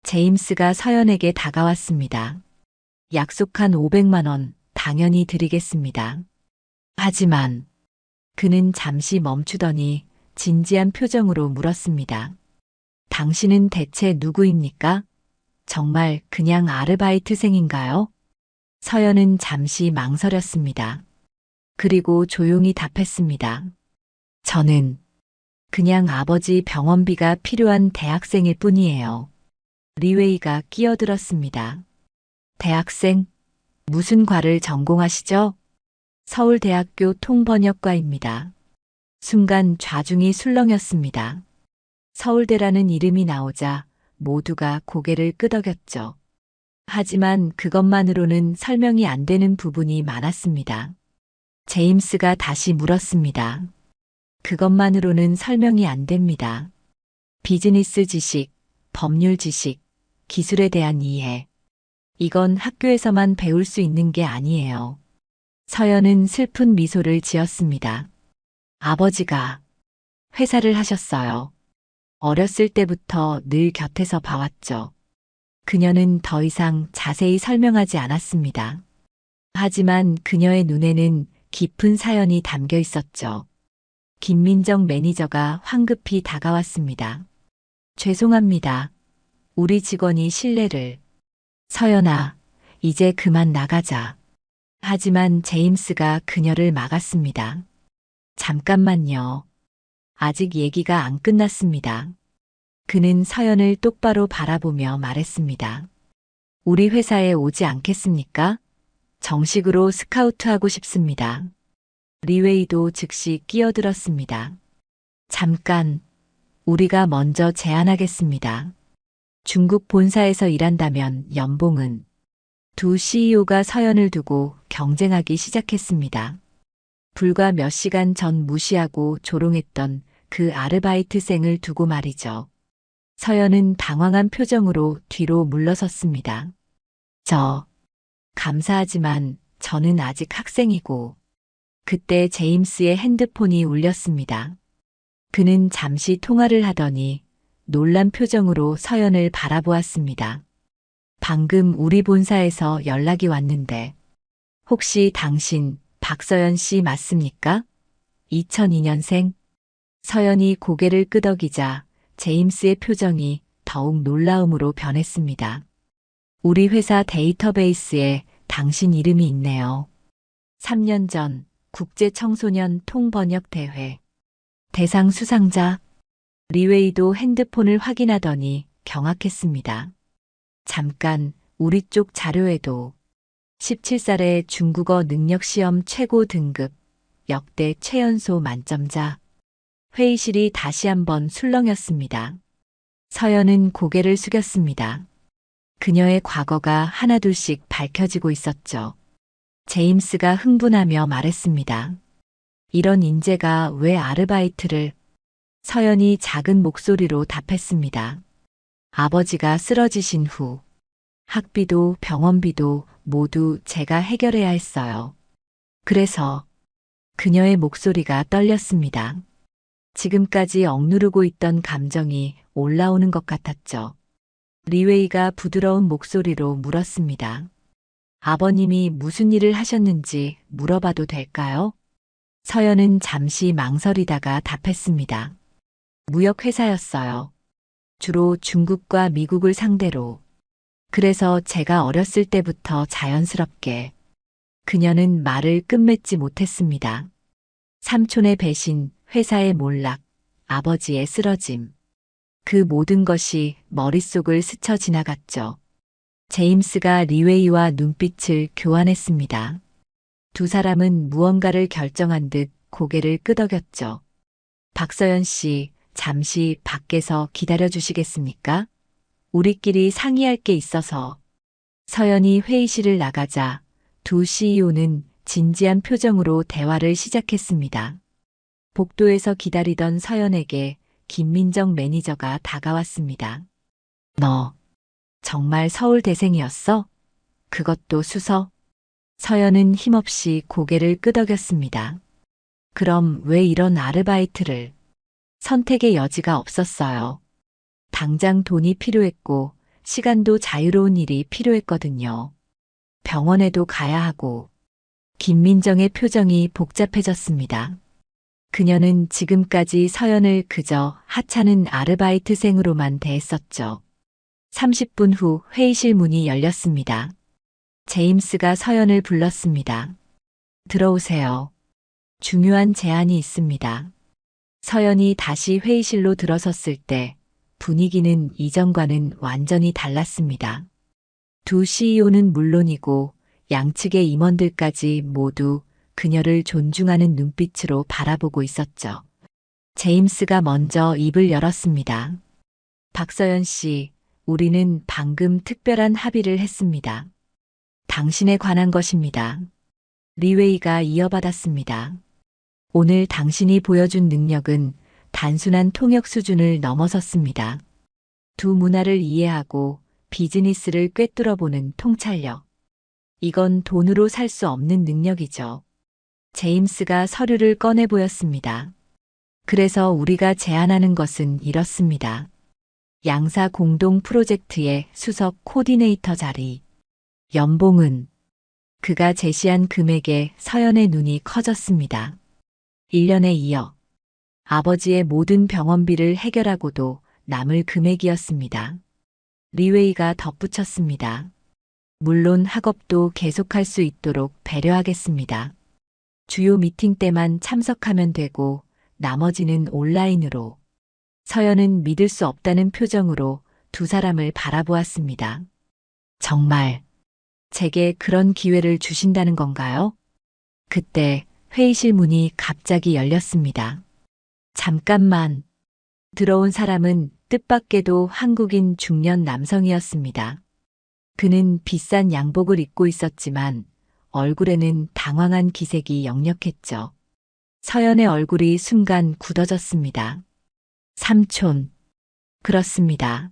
제임스가 서연에게 다가왔습니다. 약속한 500만 원 당연히 드리겠습니다. 하지만 그는 잠시 멈추더니 진지한 표정으로 물었습니다. 당신은 대체 누구입니까? 정말 그냥 아르바이트생인가요? 서연은 잠시 망설였습니다. 그리고 조용히 답했습니다. 저는 그냥 아버지 병원비가 필요한 대학생일 뿐이에요. 리웨이가 끼어들었습니다. 대학생? 무슨 과를 전공하시죠? 서울대학교 통번역과입니다. 순간 좌중이 술렁였습니다. 서울대라는 이름이 나오자 모두가 고개를 끄덕였죠. 하지만 그것만으로는 설명이 안 되는 부분이 많았습니다. 제임스가 다시 물었습니다. 그것만으로는 설명이 안 됩니다. 비즈니스 지식, 법률 지식, 기술에 대한 이해. 이건 학교에서만 배울 수 있는 게 아니에요. 서연은 슬픈 미소를 지었습니다. 아버지가 회사를 하셨어요. 어렸을 때부터 늘 곁에서 봐왔죠. 그녀는 더 이상 자세히 설명하지 않았습니다. 하지만 그녀의 눈에는 깊은 사연이 담겨 있었죠. 김민정 매니저가 황급히 다가왔습니다. 죄송합니다. 우리 직원이 실례를. 서연아, 이제 그만 나가자. 하지만 제임스가 그녀를 막았습니다. 잠깐만요. 아직 얘기가 안 끝났습니다. 그는 서연을 똑바로 바라보며 말했습니다. 우리 회사에 오지 않겠습니까? 정식으로 스카우트하고 싶습니다. 리웨이도 즉시 끼어들었습니다. 잠깐, 우리가 먼저 제안하겠습니다. 중국 본사에서 일한다면 연봉은 두 CEO가 서연을 두고 경쟁하기 시작했습니다. 불과 몇 시간 전 무시하고 조롱했던 그 아르바이트생을 두고 말이죠. 서연은 당황한 표정으로 뒤로 물러섰습니다. 감사하지만 저는 아직 학생이고. 그때 제임스의 핸드폰이 울렸습니다. 그는 잠시 통화를 하더니 놀란 표정으로 서연을 바라보았습니다. 방금 우리 본사에서 연락이 왔는데 혹시 당신 박서연 씨 맞습니까? 2002년생? 서연이 고개를 끄덕이자 제임스의 표정이 더욱 놀라움으로 변했습니다. 우리 회사 데이터베이스에 당신 이름이 있네요. 3년 전 국제청소년 통번역 대회 대상 수상자. 리웨이도 핸드폰을 확인하더니 경악했습니다. 잠깐, 우리 쪽 자료에도 17살의 중국어 능력시험 최고 등급, 역대 최연소 만점자. 회의실이 다시 한번 술렁였습니다. 서연은 고개를 숙였습니다. 그녀의 과거가 하나둘씩 밝혀지고 있었죠. 제임스가 흥분하며 말했습니다. 이런 인재가 왜 아르바이트를? 서연이 작은 목소리로 답했습니다. 아버지가 쓰러지신 후 학비도 병원비도 모두 제가 해결해야 했어요. 그래서 그녀의 목소리가 떨렸습니다. 지금까지 억누르고 있던 감정이 올라오는 것 같았죠. 리웨이가 부드러운 목소리로 물었습니다. 아버님이 무슨 일을 하셨는지 물어봐도 될까요? 서연은 잠시 망설이다가 답했습니다. 무역회사였어요. 주로 중국과 미국을 상대로 그래서 제가 어렸을 때부터 자연스럽게 그녀는 말을 끝맺지 못했습니다. 삼촌의 배신, 회사의 몰락, 아버지의 쓰러짐. 그 모든 것이 머릿속을 스쳐 지나갔죠. 제임스가 리웨이와 눈빛을 교환했습니다. 두 사람은 무언가를 결정한 듯 고개를 끄덕였죠. 박서연 씨, 잠시 밖에서 기다려 주시겠습니까? 우리끼리 상의할 게 있어서. 서연이 회의실을 나가자 두 CEO는 진지한 표정으로 대화를 시작했습니다. 복도에서 기다리던 서연에게 김민정 매니저가 다가왔습니다. 너 정말 서울대생이었어? 그것도 수서? 서연은 힘없이 고개를 끄덕였습니다. 그럼 왜 이런 아르바이트를? 선택의 여지가 없었어요. 당장 돈이 필요했고 시간도 자유로운 일이 필요했거든요. 병원에도 가야 하고. 김민정의 표정이 복잡해졌습니다. 그녀는 지금까지 서연을 그저 하찮은 아르바이트생으로만 대했었죠. 30분 후 회의실 문이 열렸습니다. 제임스가 서연을 불렀습니다. 들어오세요. 중요한 제안이 있습니다. 서연이 다시 회의실로 들어섰을 때 분위기는 이전과는 완전히 달랐습니다. 두 CEO는 물론이고 양측의 임원들까지 모두 그녀를 존중하는 눈빛으로 바라보고 있었죠. 제임스가 먼저 입을 열었습니다. 박서연 씨, 우리는 방금 특별한 합의를 했습니다. 당신에 관한 것입니다. 리웨이가 이어받았습니다. 오늘 당신이 보여준 능력은 단순한 통역 수준을 넘어섰습니다. 두 문화를 이해하고 비즈니스를 꿰뚫어보는 통찰력. 이건 돈으로 살 수 없는 능력이죠. 제임스가 서류를 꺼내 보였습니다. 그래서 우리가 제안하는 것은 이렇습니다. 양사 공동 프로젝트의 수석 코디네이터 자리. 연봉은 그가 제시한 금액에 서연의 눈이 커졌습니다. 1년에 이어 아버지의 모든 병원비를 해결하고도 남을 금액이었습니다. 리웨이가 덧붙였습니다. 물론 학업도 계속할 수 있도록 배려하겠습니다. 주요 미팅 때만 참석하면 되고 나머지는 온라인으로. 서연은 믿을 수 없다는 표정으로 두 사람을 바라보았습니다. 정말 제게 그런 기회를 주신다는 건가요? 그때 회의실 문이 갑자기 열렸습니다. 잠깐만. 들어온 사람은 뜻밖에도 한국인 중년 남성이었습니다. 그는 비싼 양복을 입고 있었지만 얼굴에는 당황한 기색이 역력했죠. 서연의 얼굴이 순간 굳어졌습니다. 삼촌. 그렇습니다.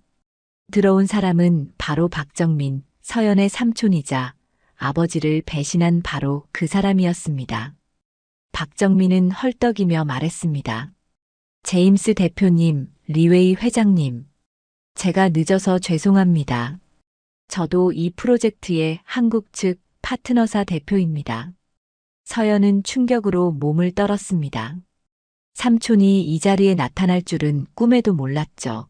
들어온 사람은 바로 박정민, 서연의 삼촌이자 아버지를 배신한 바로 그 사람이었습니다. 박정민은 헐떡이며 말했습니다. 제임스 대표님, 리웨이 회장님. 제가 늦어서 죄송합니다. 저도 이 프로젝트의 한국 측 파트너사 대표입니다. 서연은 충격으로 몸을 떨었습니다. 삼촌이 이 자리에 나타날 줄은 꿈에도 몰랐죠.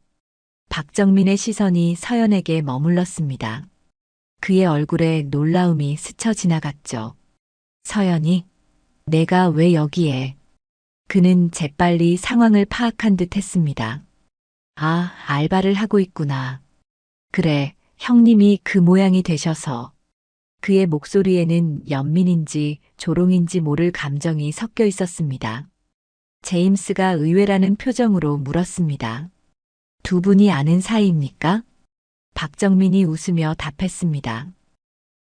박정민의 시선이 서연에게 머물렀습니다. 그의 얼굴에 놀라움이 스쳐 지나갔죠. 서연이? 내가 왜 여기에? 그는 재빨리 상황을 파악한 듯 했습니다. 아, 알바를 하고 있구나. 그래, 형님이 그 모양이 되셔서. 그의 목소리에는 연민인지 조롱인지 모를 감정이 섞여 있었습니다. 제임스가 의외라는 표정으로 물었습니다. 두 분이 아는 사이입니까? 박정민이 웃으며 답했습니다.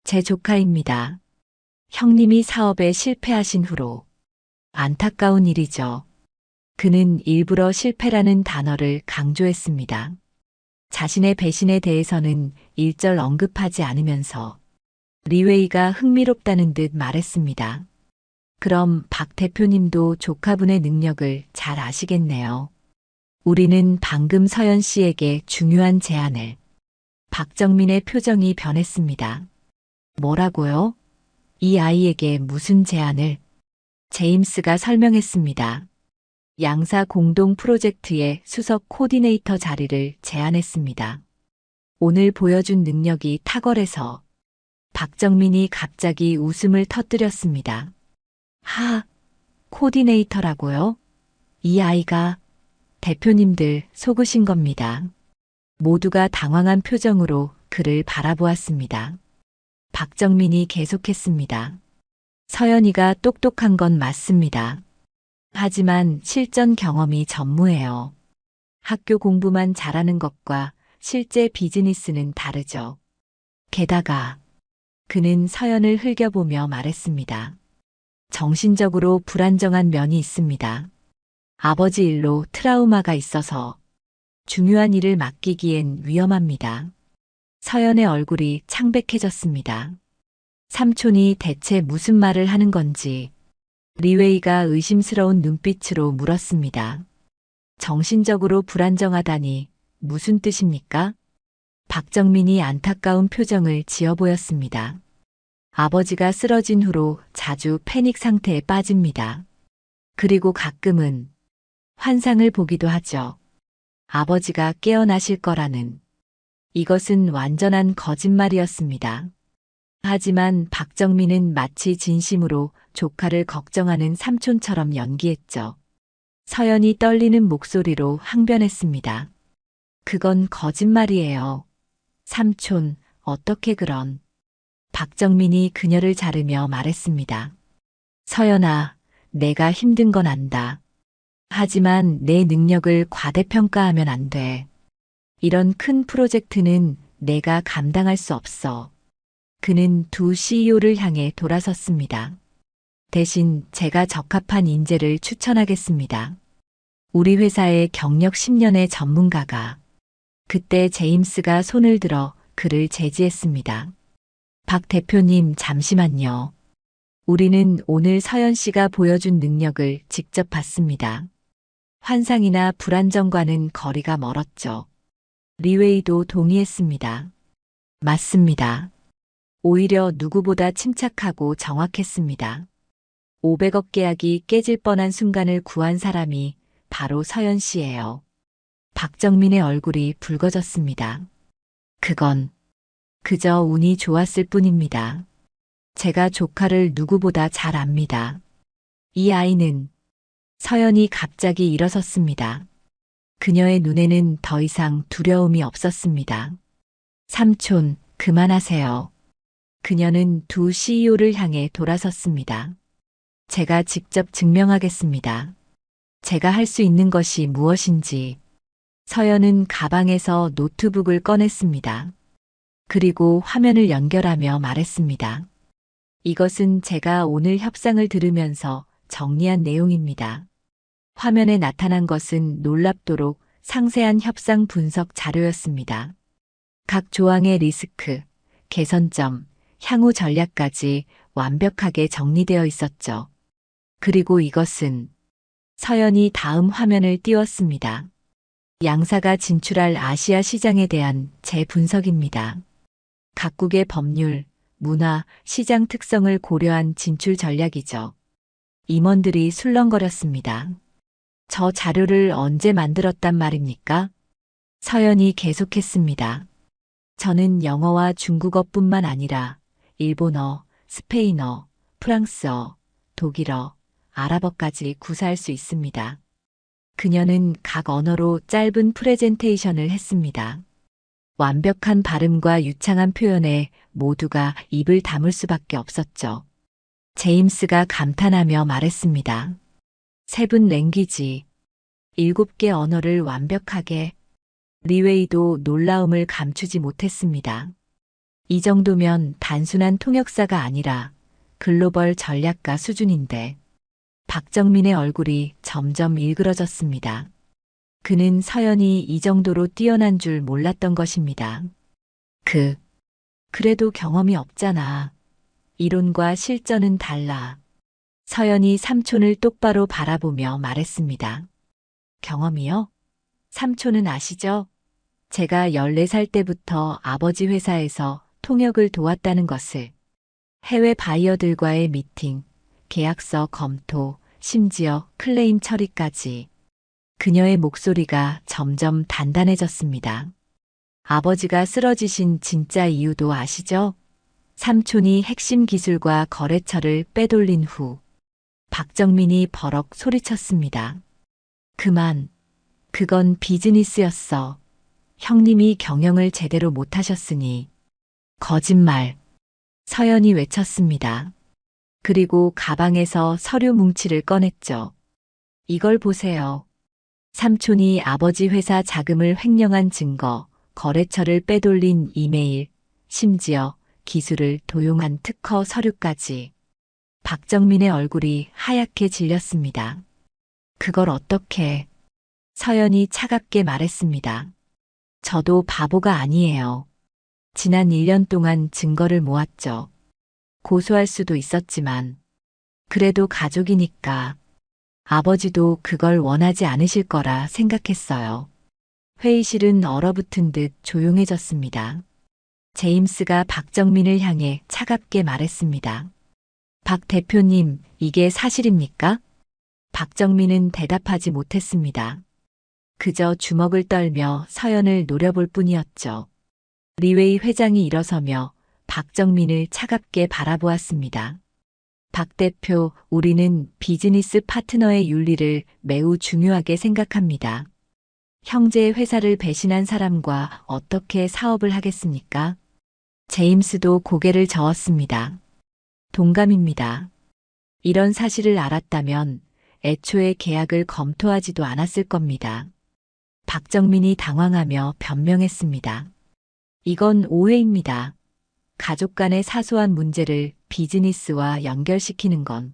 제 조카입니다. 형님이 사업에 실패하신 후로. 안타까운 일이죠. 그는 일부러 실패라는 단어를 강조했습니다. 자신의 배신에 대해서는 일절 언급하지 않으면서 리웨이가 흥미롭다는 듯 말했습니다. 그럼 박 대표님도 조카분의 능력을 잘 아시겠네요. 우리는 방금 서연 씨에게 중요한 제안을. 박정민의 표정이 변했습니다. 뭐라고요? 이 아이에게 무슨 제안을? 제임스가 설명했습니다. 양사 공동 프로젝트의 수석 코디네이터 자리를 제안했습니다. 오늘 보여준 능력이 탁월해서 박정민이 갑자기 웃음을 터뜨렸습니다. 하, 코디네이터라고요? 이 아이가 대표님들 속으신 겁니다. 모두가 당황한 표정으로 그를 바라보았습니다. 박정민이 계속했습니다. 서연이가 똑똑한 건 맞습니다. 하지만 실전 경험이 전무해요. 학교 공부만 잘하는 것과 실제 비즈니스는 다르죠. 게다가 그는 서연을 흘겨보며 말했습니다. 정신적으로 불안정한 면이 있습니다. 아버지 일로 트라우마가 있어서 중요한 일을 맡기기엔 위험합니다. 서연의 얼굴이 창백해졌습니다. 삼촌이 대체 무슨 말을 하는 건지 리웨이가 의심스러운 눈빛으로 물었습니다. 정신적으로 불안정하다니 무슨 뜻입니까? 박정민이 안타까운 표정을 지어 보였습니다. 아버지가 쓰러진 후로 자주 패닉 상태에 빠집니다. 그리고 가끔은 환상을 보기도 하죠. 아버지가 깨어나실 거라는. 이것은 완전한 거짓말이었습니다. 하지만 박정민은 마치 진심으로 조카를 걱정하는 삼촌처럼 연기했죠. 서연이 떨리는 목소리로 항변했습니다. 그건 거짓말이에요. 삼촌, 어떻게 그런. 박정민이 그녀를 자르며 말했습니다. 서연아, 내가 힘든 건 안다. 하지만 내 능력을 과대평가하면 안 돼. 이런 큰 프로젝트는 내가 감당할 수 없어. 그는 두 CEO를 향해 돌아섰습니다. 대신 제가 적합한 인재를 추천하겠습니다. 우리 회사의 경력 10년의 전문가가. 그때 제임스가 손을 들어 그를 제지했습니다. 박 대표님, 잠시만요. 우리는 오늘 서연 씨가 보여준 능력을 직접 봤습니다. 환상이나 불안정과는 거리가 멀었죠. 리웨이도 동의했습니다. 맞습니다. 오히려 누구보다 침착하고 정확했습니다. 500억 계약이 깨질 뻔한 순간을 구한 사람이 바로 서연 씨예요. 박정민의 얼굴이 붉어졌습니다. 그건 그저 운이 좋았을 뿐입니다. 제가 조카를 누구보다 잘 압니다. 이 아이는. 서연이 갑자기 일어섰습니다. 그녀의 눈에는 더 이상 두려움이 없었습니다. 삼촌, 그만하세요. 그녀는 두 CEO를 향해 돌아섰습니다. 제가 직접 증명하겠습니다. 제가 할 수 있는 것이 무엇인지. 서연은 가방에서 노트북을 꺼냈습니다. 그리고 화면을 연결하며 말했습니다. 이것은 제가 오늘 협상을 들으면서 정리한 내용입니다. 화면에 나타난 것은 놀랍도록 상세한 협상 분석 자료였습니다. 각 조항의 리스크, 개선점, 향후 전략까지 완벽하게 정리되어 있었죠. 그리고 이것은 서연이 다음 화면을 띄웠습니다. 양사가 진출할 아시아 시장에 대한 재분석입니다. 각국의 법률, 문화, 시장 특성을 고려한 진출 전략이죠. 임원들이 술렁거렸습니다. 저 자료를 언제 만들었단 말입니까? 서연이 계속했습니다. 저는 영어와 중국어뿐만 아니라 일본어, 스페인어, 프랑스어, 독일어, 아랍어까지 구사할 수 있습니다. 그녀는 각 언어로 짧은 프레젠테이션을 했습니다. 완벽한 발음과 유창한 표현에 모두가 입을 다물 수밖에 없었죠. 제임스가 감탄하며 말했습니다. 7 랭귀지, 7개 언어를 완벽하게. 리웨이도 놀라움을 감추지 못했습니다. 이 정도면 단순한 통역사가 아니라 글로벌 전략가 수준인데. 박정민의 얼굴이 점점 일그러졌습니다. 그는 서연이 이 정도로 뛰어난 줄 몰랐던 것입니다. 그래도 경험이 없잖아. 이론과 실전은 달라. 서연이 삼촌을 똑바로 바라보며 말했습니다. 경험이요? 삼촌은 아시죠? 제가 14살 때부터 아버지 회사에서 통역을 도왔다는 것을. 해외 바이어들과의 미팅, 계약서 검토, 심지어 클레임 처리까지. 그녀의 목소리가 점점 단단해졌습니다. 아버지가 쓰러지신 진짜 이유도 아시죠? 삼촌이 핵심 기술과 거래처를 빼돌린 후 박정민이 버럭 소리쳤습니다. 그만. 그건 비즈니스였어. 형님이 경영을 제대로 못하셨으니. 거짓말. 서연이 외쳤습니다. 그리고 가방에서 서류 뭉치를 꺼냈죠. 이걸 보세요. 삼촌이 아버지 회사 자금을 횡령한 증거, 거래처를 빼돌린 이메일, 심지어 기술을 도용한 특허 서류까지. 박정민의 얼굴이 하얗게 질렸습니다. 그걸 어떻게? 서연이 차갑게 말했습니다. 저도 바보가 아니에요. 지난 1년 동안 증거를 모았죠. 고소할 수도 있었지만, 그래도 가족이니까 아버지도 그걸 원하지 않으실 거라 생각했어요. 회의실은 얼어붙은 듯 조용해졌습니다. 제임스가 박정민을 향해 차갑게 말했습니다. 박 대표님, 이게 사실입니까? 박정민은 대답하지 못했습니다. 그저 주먹을 떨며 서연을 노려볼 뿐이었죠. 리웨이 회장이 일어서며 박정민을 차갑게 바라보았습니다. 박 대표, 우리는 비즈니스 파트너의 윤리를 매우 중요하게 생각합니다. 형제의 회사를 배신한 사람과 어떻게 사업을 하겠습니까? 제임스도 고개를 저었습니다. 동감입니다. 이런 사실을 알았다면 애초에 계약을 검토하지도 않았을 겁니다. 박정민이 당황하며 변명했습니다. 이건 오해입니다. 가족 간의 사소한 문제를 비즈니스와 연결시키는 건.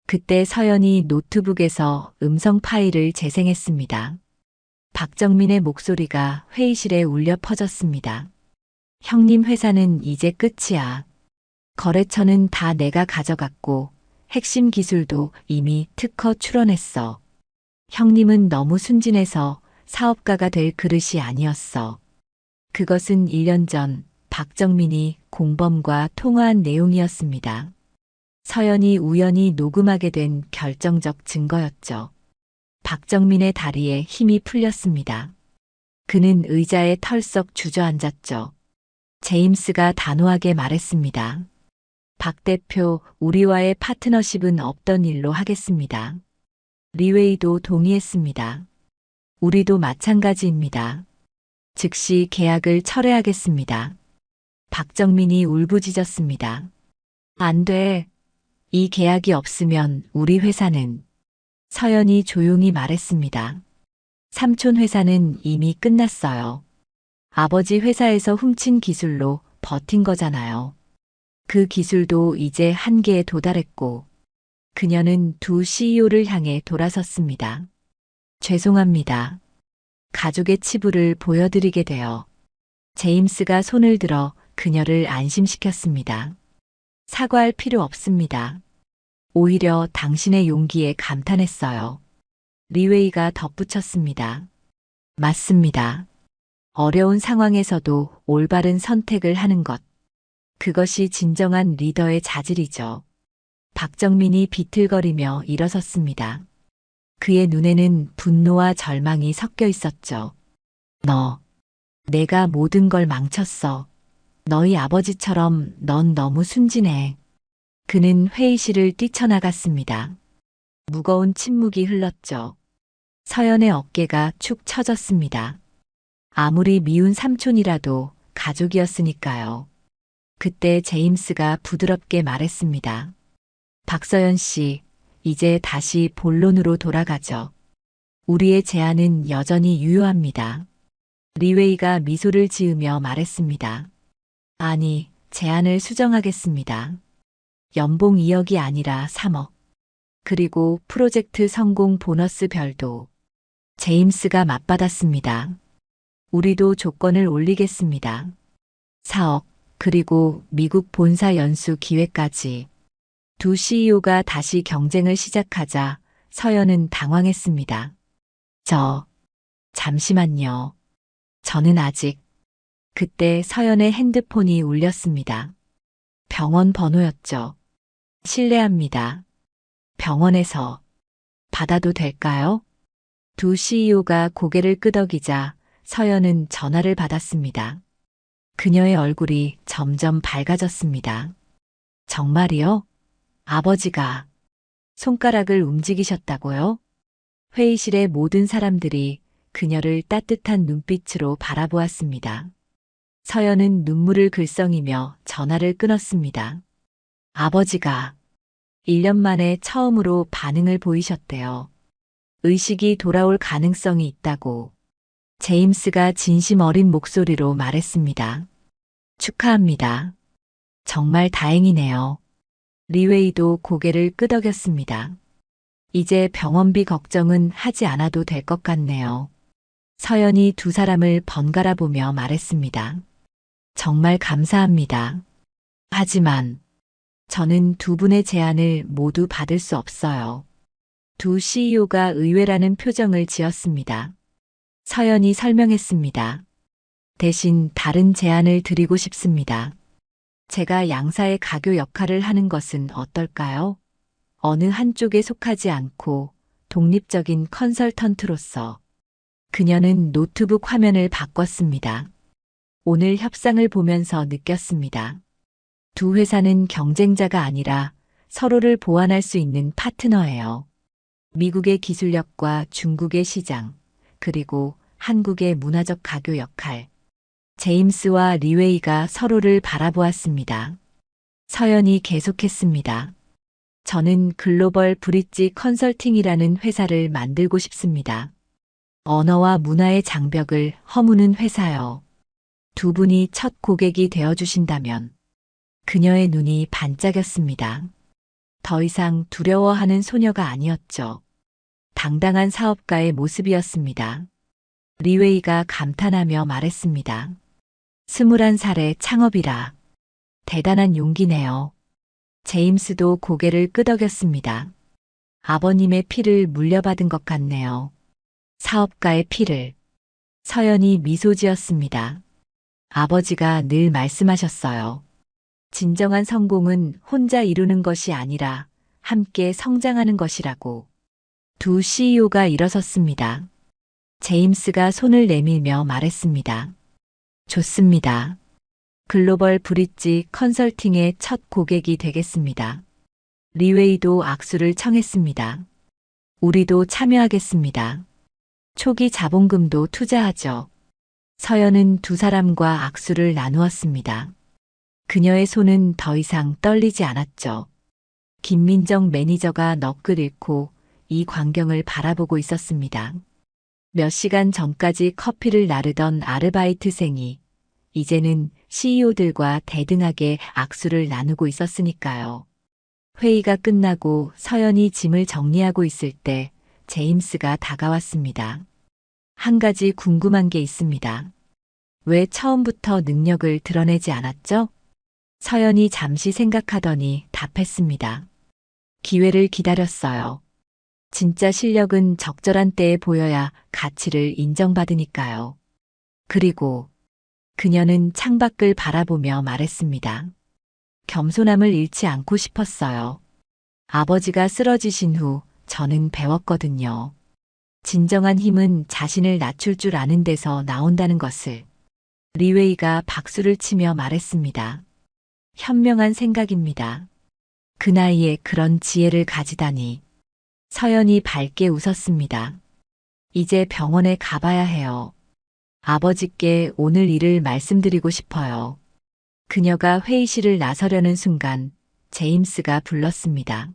그때 서연이 노트북에서 음성 파일을 재생했습니다. 박정민의 목소리가 회의실에 울려 퍼졌습니다. 형님 회사는 이제 끝이야. 거래처는 다 내가 가져갔고 핵심 기술도 이미 특허 출원했어. 형님은 너무 순진해서 사업가가 될 그릇이 아니었어. 그것은 1년 전 박정민이 공범과 통화한 내용이었습니다. 서연이 우연히 녹음하게 된 결정적 증거였죠. 박정민의 다리에 힘이 풀렸습니다. 그는 의자에 털썩 주저앉았죠. 제임스가 단호하게 말했습니다. 박 대표, 우리와의 파트너십은 없던 일로 하겠습니다. 리웨이도 동의했습니다. 우리도 마찬가지입니다. 즉시 계약을 철회하겠습니다. 박정민이 울부짖었습니다. 안 돼. 이 계약이 없으면 우리 회사는. 서연이 조용히 말했습니다. 삼촌 회사는 이미 끝났어요. 아버지 회사에서 훔친 기술로 버틴 거잖아요. 그 기술도 이제 한계에 도달했고, 그녀는 두 CEO를 향해 돌아섰습니다. 죄송합니다. 가족의 치부를 보여드리게 되어. 제임스가 손을 들어 그녀를 안심시켰습니다. 사과할 필요 없습니다. 오히려 당신의 용기에 감탄했어요. 리웨이가 덧붙였습니다. 맞습니다. 어려운 상황에서도 올바른 선택을 하는 것. 그것이 진정한 리더의 자질이죠. 박정민이 비틀거리며 일어섰습니다. 그의 눈에는 분노와 절망이 섞여 있었죠. 내가 모든 걸 망쳤어. 너희 아버지처럼 넌 너무 순진해. 그는 회의실을 뛰쳐나갔습니다. 무거운 침묵이 흘렀죠. 서연의 어깨가 축 처졌습니다. 아무리 미운 삼촌이라도 가족이었으니까요. 그때 제임스가 부드럽게 말했습니다. 박서연 씨, 이제 다시 본론으로 돌아가죠. 우리의 제안은 여전히 유효합니다. 리웨이가 미소를 지으며 말했습니다. 아니, 제안을 수정하겠습니다. 연봉 2억이 아니라 3억. 그리고 프로젝트 성공 보너스 별도. 제임스가 맞받았습니다. 우리도 조건을 올리겠습니다. 4억, 그리고 미국 본사 연수 기회까지. 두 CEO가 다시 경쟁을 시작하자 서연은 당황했습니다. 잠시만요. 저는 아직. 그때 서연의 핸드폰이 울렸습니다. 병원 번호였죠. 실례합니다. 병원에서. 받아도 될까요? 두 CEO가 고개를 끄덕이자 서연은 전화를 받았습니다. 그녀의 얼굴이 점점 밝아졌습니다. 정말이요? 아버지가 손가락을 움직이셨다고요? 회의실의 모든 사람들이 그녀를 따뜻한 눈빛으로 바라보았습니다. 서연은 눈물을 글썽이며 전화를 끊었습니다. 아버지가 1년 만에 처음으로 반응을 보이셨대요. 의식이 돌아올 가능성이 있다고 제임스가 진심 어린 목소리로 말했습니다. 축하합니다. 정말 다행이네요. 리웨이도 고개를 끄덕였습니다. 이제 병원비 걱정은 하지 않아도 될 것 같네요. 서연이 두 사람을 번갈아 보며 말했습니다. 정말 감사합니다. 하지만 저는 두 분의 제안을 모두 받을 수 없어요. 두 CEO가 의외라는 표정을 지었습니다. 서연이 설명했습니다. 대신 다른 제안을 드리고 싶습니다. 제가 양사의 가교 역할을 하는 것은 어떨까요? 어느 한쪽에 속하지 않고 독립적인 컨설턴트로서. 그녀는 노트북 화면을 바꿨습니다. 오늘 협상을 보면서 느꼈습니다. 두 회사는 경쟁자가 아니라 서로를 보완할 수 있는 파트너예요. 미국의 기술력과 중국의 시장, 그리고 한국의 문화적 가교 역할. 제임스와 리웨이가 서로를 바라보았습니다. 서연이 계속했습니다. 저는 글로벌 브릿지 컨설팅이라는 회사를 만들고 싶습니다. 언어와 문화의 장벽을 허무는 회사요. 두 분이 첫 고객이 되어주신다면. 그녀의 눈이 반짝였습니다. 더 이상 두려워하는 소녀가 아니었죠. 당당한 사업가의 모습이었습니다. 리웨이가 감탄하며 말했습니다. 21살의 창업이라. 대단한 용기네요. 제임스도 고개를 끄덕였습니다. 아버님의 피를 물려받은 것 같네요. 사업가의 피를. 서연이 미소 지었습니다. 아버지가 늘 말씀하셨어요. 진정한 성공은 혼자 이루는 것이 아니라 함께 성장하는 것이라고. 두 CEO가 일어섰습니다. 제임스가 손을 내밀며 말했습니다. 좋습니다. 글로벌 브릿지 컨설팅의 첫 고객이 되겠습니다. 리웨이도 악수를 청했습니다. 우리도 참여하겠습니다. 초기 자본금도 투자하죠. 서연은 두 사람과 악수를 나누었습니다. 그녀의 손은 더 이상 떨리지 않았죠. 김민정 매니저가 넋을 잃고 이 광경을 바라보고 있었습니다. 몇 시간 전까지 커피를 나르던 아르바이트생이 이제는 CEO들과 대등하게 악수를 나누고 있었으니까요. 회의가 끝나고 서연이 짐을 정리하고 있을 때 제임스가 다가왔습니다. 한 가지 궁금한 게 있습니다. 왜 처음부터 능력을 드러내지 않았죠? 서연이 잠시 생각하더니 답했습니다. 기회를 기다렸어요. 진짜 실력은 적절한 때에 보여야 가치를 인정받으니까요. 그리고 그녀는 창밖을 바라보며 말했습니다. 겸손함을 잃지 않고 싶었어요. 아버지가 쓰러지신 후 저는 배웠거든요. 진정한 힘은 자신을 낮출 줄 아는 데서 나온다는 것을. 리웨이가 박수를 치며 말했습니다. 현명한 생각입니다. 그 나이에 그런 지혜를 가지다니. 서연이 밝게 웃었습니다. 이제 병원에 가봐야 해요. 아버지께 오늘 일을 말씀드리고 싶어요. 그녀가 회의실을 나서려는 순간 제임스가 불렀습니다.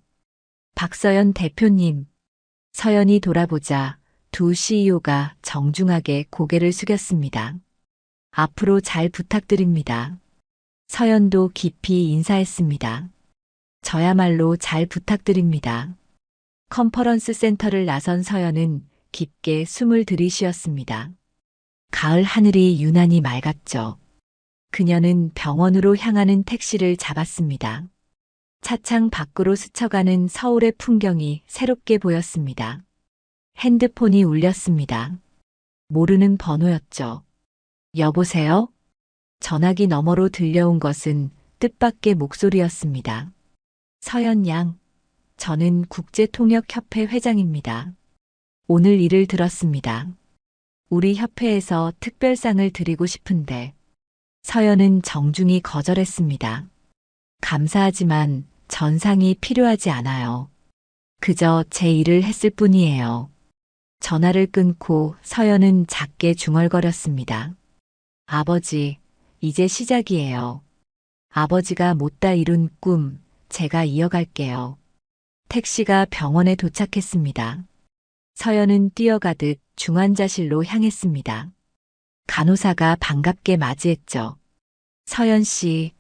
박서연 대표님. 서연이 돌아보자 두 CEO가 정중하게 고개를 숙였습니다. 앞으로 잘 부탁드립니다. 서연도 깊이 인사했습니다. 저야말로 잘 부탁드립니다. 컨퍼런스 센터를 나선 서연은 깊게 숨을 들이쉬었습니다. 가을 하늘이 유난히 맑았죠. 그녀는 병원으로 향하는 택시를 잡았습니다. 차창 밖으로 스쳐가는 서울의 풍경이 새롭게 보였습니다. 핸드폰이 울렸습니다. 모르는 번호였죠. 여보세요? 전화기 너머로 들려온 것은 뜻밖의 목소리였습니다. 서연 양, 저는 국제통역협회 회장입니다. 오늘 일을 들었습니다. 우리 협회에서 특별상을 드리고 싶은데 서연은 정중히 거절했습니다. 감사하지만 전상이 필요하지 않아요. 그저 제 일을 했을 뿐이에요. 전화를 끊고 서연은 작게 중얼거렸습니다. 아버지, 이제 시작이에요. 아버지가 못다 이룬 꿈, 제가 이어갈게요. 택시가 병원에 도착했습니다. 서연은 뛰어가듯 중환자실로 향했습니다. 간호사가 반갑게 맞이했죠. 서연 씨,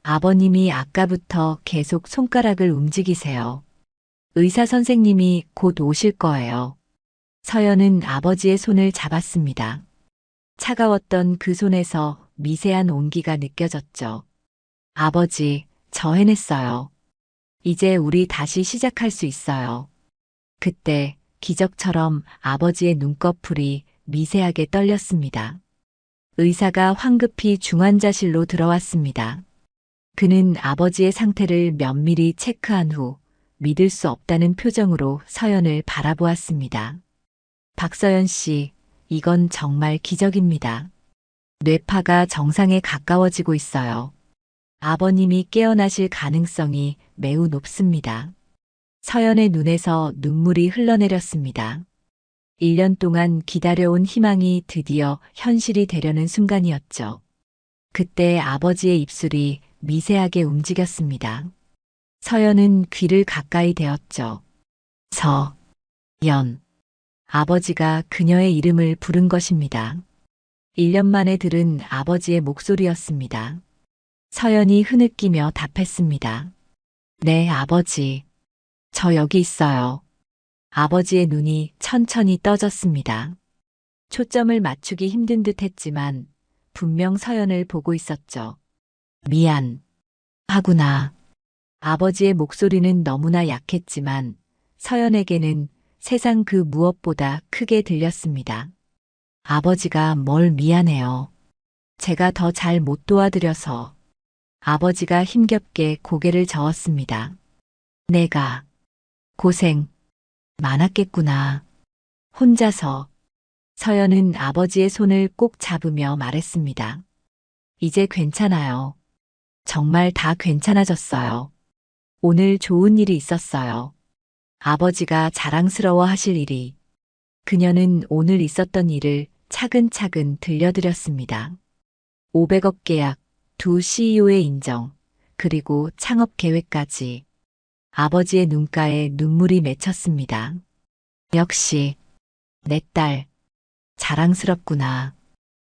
아버님이 아까부터 계속 손가락을 움직이세요. 의사 선생님이 곧 오실 거예요. 서연은 아버지의 손을 잡았습니다. 차가웠던 그 손에서 미세한 온기가 느껴졌죠. 아버지, 저 해냈어요. 이제 우리 다시 시작할 수 있어요. 그때 기적처럼 아버지의 눈꺼풀이 미세하게 떨렸습니다. 의사가 황급히 중환자실로 들어왔습니다. 그는 아버지의 상태를 면밀히 체크한 후 믿을 수 없다는 표정으로 서연을 바라보았습니다. 박서연 씨, 이건 정말 기적입니다. 뇌파가 정상에 가까워지고 있어요. 아버님이 깨어나실 가능성이 매우 높습니다. 서연의 눈에서 눈물이 흘러내렸습니다. 1년 동안 기다려온 희망이 드디어 현실이 되려는 순간이었죠. 그때 아버지의 입술이 미세하게 움직였습니다. 서연은 귀를 가까이 대었죠. 연. 아버지가 그녀의 이름을 부른 것입니다. 1년 만에 들은 아버지의 목소리였습니다. 서연이 흐느끼며 답했습니다. 네, 아버지. 저 여기 있어요. 아버지의 눈이 천천히 떠졌습니다. 초점을 맞추기 힘든 듯 했지만 분명 서연을 보고 있었죠. 미안. 하구나. 아버지의 목소리는 너무나 약했지만 서연에게는 세상 그 무엇보다 크게 들렸습니다. 아버지가 뭘 미안해요. 제가 더 잘 못 도와드려서. 아버지가 힘겹게 고개를 저었습니다. 내가 고생 많았겠구나. 혼자서. 서연은 아버지의 손을 꼭 잡으며 말했습니다. 이제 괜찮아요. 정말 다 괜찮아졌어요. 오늘 좋은 일이 있었어요. 아버지가 자랑스러워 하실 일이. 그녀는 오늘 있었던 일을 차근차근 들려드렸습니다. 500억 계약, 두 CEO의 인정, 그리고 창업 계획까지. 아버지의 눈가에 눈물이 맺혔습니다. 역시 내 딸 자랑스럽구나.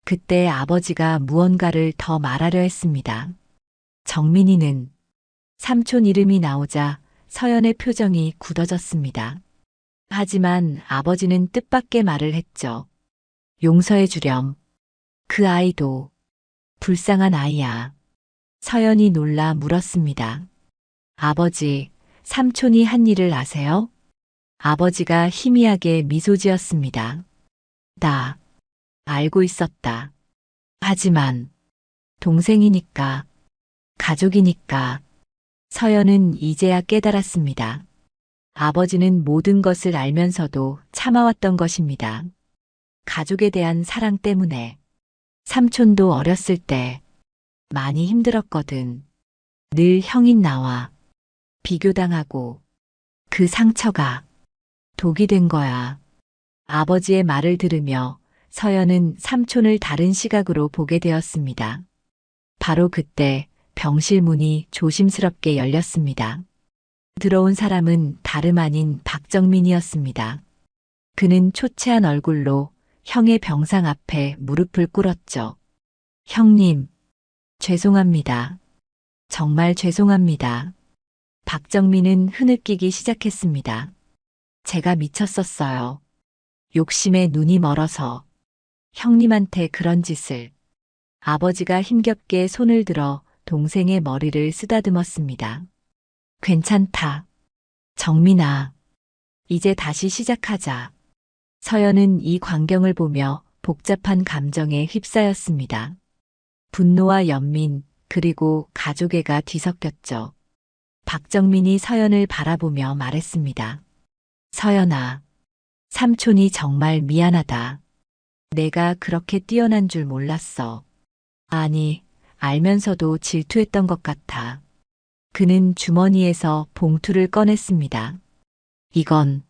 그때 아버지가 무언가를 더 말하려 했습니다. 정민이는 삼촌 이름이 나오자 서연의 표정이 굳어졌습니다. 하지만 아버지는 뜻밖의 말을 했죠. 용서해 주렴. 그 아이도 불쌍한 아이야. 서연이 놀라 물었습니다. 아버지, 삼촌이 한 일을 아세요? 아버지가 희미하게 미소 지었습니다. 나 알고 있었다. 하지만 동생이니까, 가족이니까. 서연은 이제야 깨달았습니다. 아버지는 모든 것을 알면서도 참아왔던 것입니다. 가족에 대한 사랑 때문에. 삼촌도 어렸을 때 많이 힘들었거든. 늘 형인 나와 비교당하고 그 상처가 독이 된 거야. 아버지의 말을 들으며 서연은 삼촌을 다른 시각으로 보게 되었습니다. 바로 그때 병실 문이 조심스럽게 열렸습니다. 들어온 사람은 다름 아닌 박정민이었습니다. 그는 초췌한 얼굴로 형의 병상 앞에 무릎을 꿇었죠. 형님, 죄송합니다. 정말 죄송합니다. 박정민은 흐느끼기 시작했습니다. 제가 미쳤었어요. 욕심에 눈이 멀어서 형님한테 그런 짓을. 아버지가 힘겹게 손을 들어 동생의 머리를 쓰다듬었습니다. 괜찮다. 정민아, 이제 다시 시작하자. 서연은 이 광경을 보며 복잡한 감정에 휩싸였습니다. 분노와 연민, 그리고 가족애가 뒤섞였죠. 박정민이 서연을 바라보며 말했습니다. 서연아, 삼촌이 정말 미안하다. 내가 그렇게 뛰어난 줄 몰랐어. 아니, 알면서도 질투했던 것 같아. 그는 주머니에서 봉투를 꺼냈습니다. 이건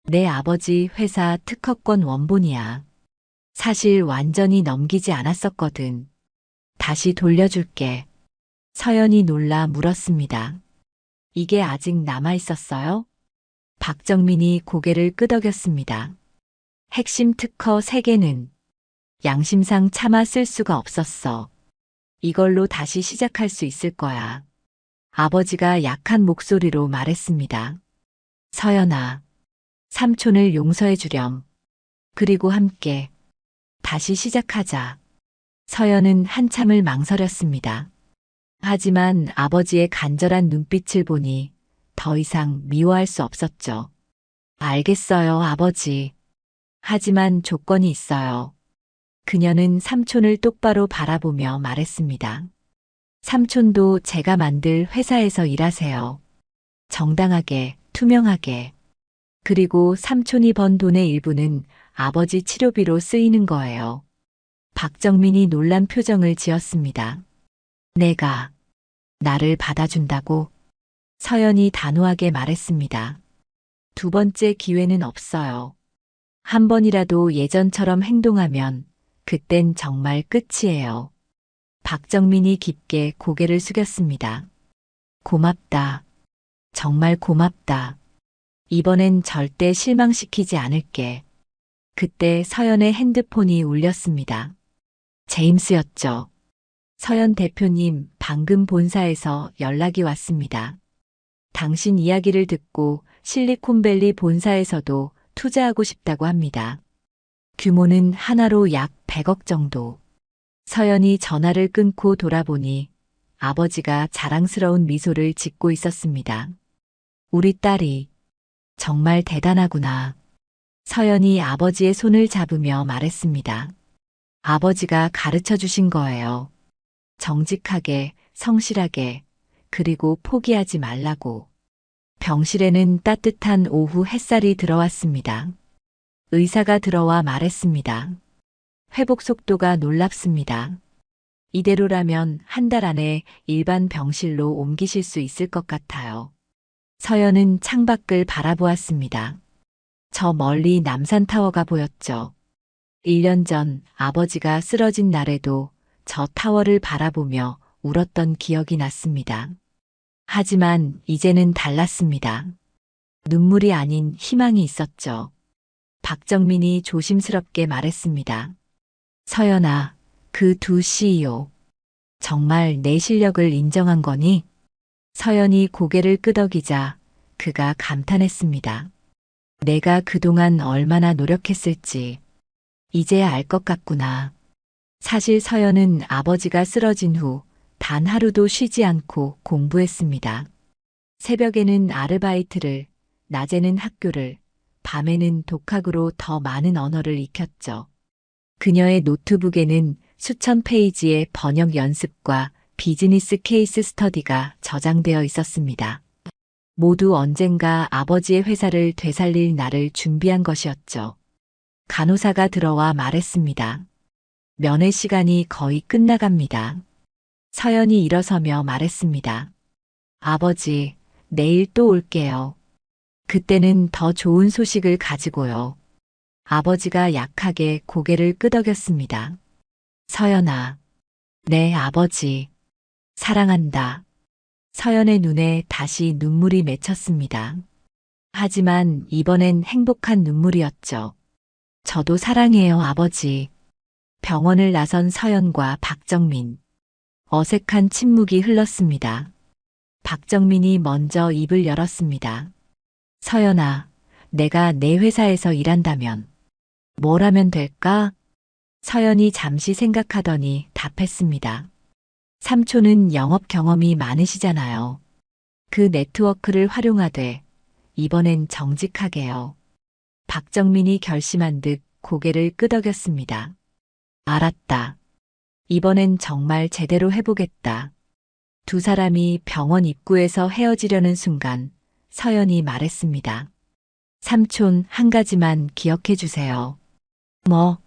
내 아버지 회사 특허권 원본이야. 사실 완전히 넘기지 않았었거든. 다시 돌려줄게. 서연이 놀라 물었습니다. 이게 아직 남아 있었어요? 박정민이 고개를 끄덕였습니다. 핵심 특허 3개는 양심상 차마 쓸 수가 없었어. 이걸로 다시 시작할 수 있을 거야. 아버지가 약한 목소리로 말했습니다. 서연아, 삼촌을 용서해 주렴. 그리고 함께 다시 시작하자. 서연은 한참을 망설였습니다. 하지만 아버지의 간절한 눈빛을 보니 더 이상 미워할 수 없었죠. 알겠어요, 아버지. 하지만 조건이 있어요. 그녀는 삼촌을 똑바로 바라보며 말했습니다. 삼촌도 제가 만들 회사에서 일하세요. 정당하게, 투명하게. 그리고 삼촌이 번 돈의 일부는 아버지 치료비로 쓰이는 거예요. 박정민이 놀란 표정을 지었습니다. 내가 나를 받아준다고? 서연이 단호하게 말했습니다. 2번째 기회는 없어요. 한 번이라도 예전처럼 행동하면 그땐 정말 끝이에요. 박정민이 깊게 고개를 숙였습니다. 고맙다. 정말 고맙다. 이번엔 절대 실망시키지 않을게. 그때 서연의 핸드폰이 울렸습니다. 제임스였죠. 서연 대표님, 방금 본사에서 연락이 왔습니다. 당신 이야기를 듣고 실리콘밸리 본사에서도 투자하고 싶다고 합니다. 규모는 하나로 약 100억 정도. 서연이 전화를 끊고 돌아보니 아버지가 자랑스러운 미소를 짓고 있었습니다. 우리 딸이 정말 대단하구나. 서연이 아버지의 손을 잡으며 말했습니다. 아버지가 가르쳐 주신 거예요. 정직하게, 성실하게, 그리고 포기하지 말라고. 병실에는 따뜻한 오후 햇살이 들어왔습니다. 의사가 들어와 말했습니다. 회복 속도가 놀랍습니다. 이대로라면 한 달 안에 일반 병실로 옮기실 수 있을 것 같아요. 서연은 창밖을 바라보았습니다. 저 멀리 남산타워가 보였죠. 1년 전 아버지가 쓰러진 날에도 저 타워를 바라보며 울었던 기억이 났습니다. 하지만 이제는 달랐습니다. 눈물이 아닌 희망이 있었죠. 박정민이 조심스럽게 말했습니다. 서연아, 그 2 CEO. 정말 내 실력을 인정한 거니? 서연이 고개를 끄덕이자 그가 감탄했습니다. 내가 그동안 얼마나 노력했을지 이제야 알 것 같구나. 사실 서연은 아버지가 쓰러진 후 단 하루도 쉬지 않고 공부했습니다. 새벽에는 아르바이트를, 낮에는 학교를, 밤에는 독학으로 더 많은 언어를 익혔죠. 그녀의 노트북에는 수천 페이지의 번역 연습과 비즈니스 케이스 스터디가 저장되어 있었습니다. 모두 언젠가 아버지의 회사를 되살릴 날을 준비한 것이었죠. 간호사가 들어와 말했습니다. 면회 시간이 거의 끝나갑니다. 서연이 일어서며 말했습니다. 아버지, 내일 또 올게요. 그때는 더 좋은 소식을 가지고요. 아버지가 약하게 고개를 끄덕였습니다. 서연아, 네 아버지, 사랑한다. 서연의 눈에 다시 눈물이 맺혔습니다. 하지만 이번엔 행복한 눈물이었죠. 저도 사랑해요 아버지. 병원을 나선 서연과 박정민. 어색한 침묵이 흘렀습니다. 박정민이 먼저 입을 열었습니다. 서연아, 내가 내 회사에서 일한다면 뭘 하면 될까? 서연이 잠시 생각하더니 답했습니다. 삼촌은 영업 경험이 많으시잖아요. 그 네트워크를 활용하되 이번엔 정직하게요. 박정민이 결심한 듯 고개를 끄덕였습니다. 알았다. 이번엔 정말 제대로 해보겠다. 2 사람이 병원 입구에서 헤어지려는 순간 서연이 말했습니다. 삼촌 한 가지만 기억해 주세요. 뭐?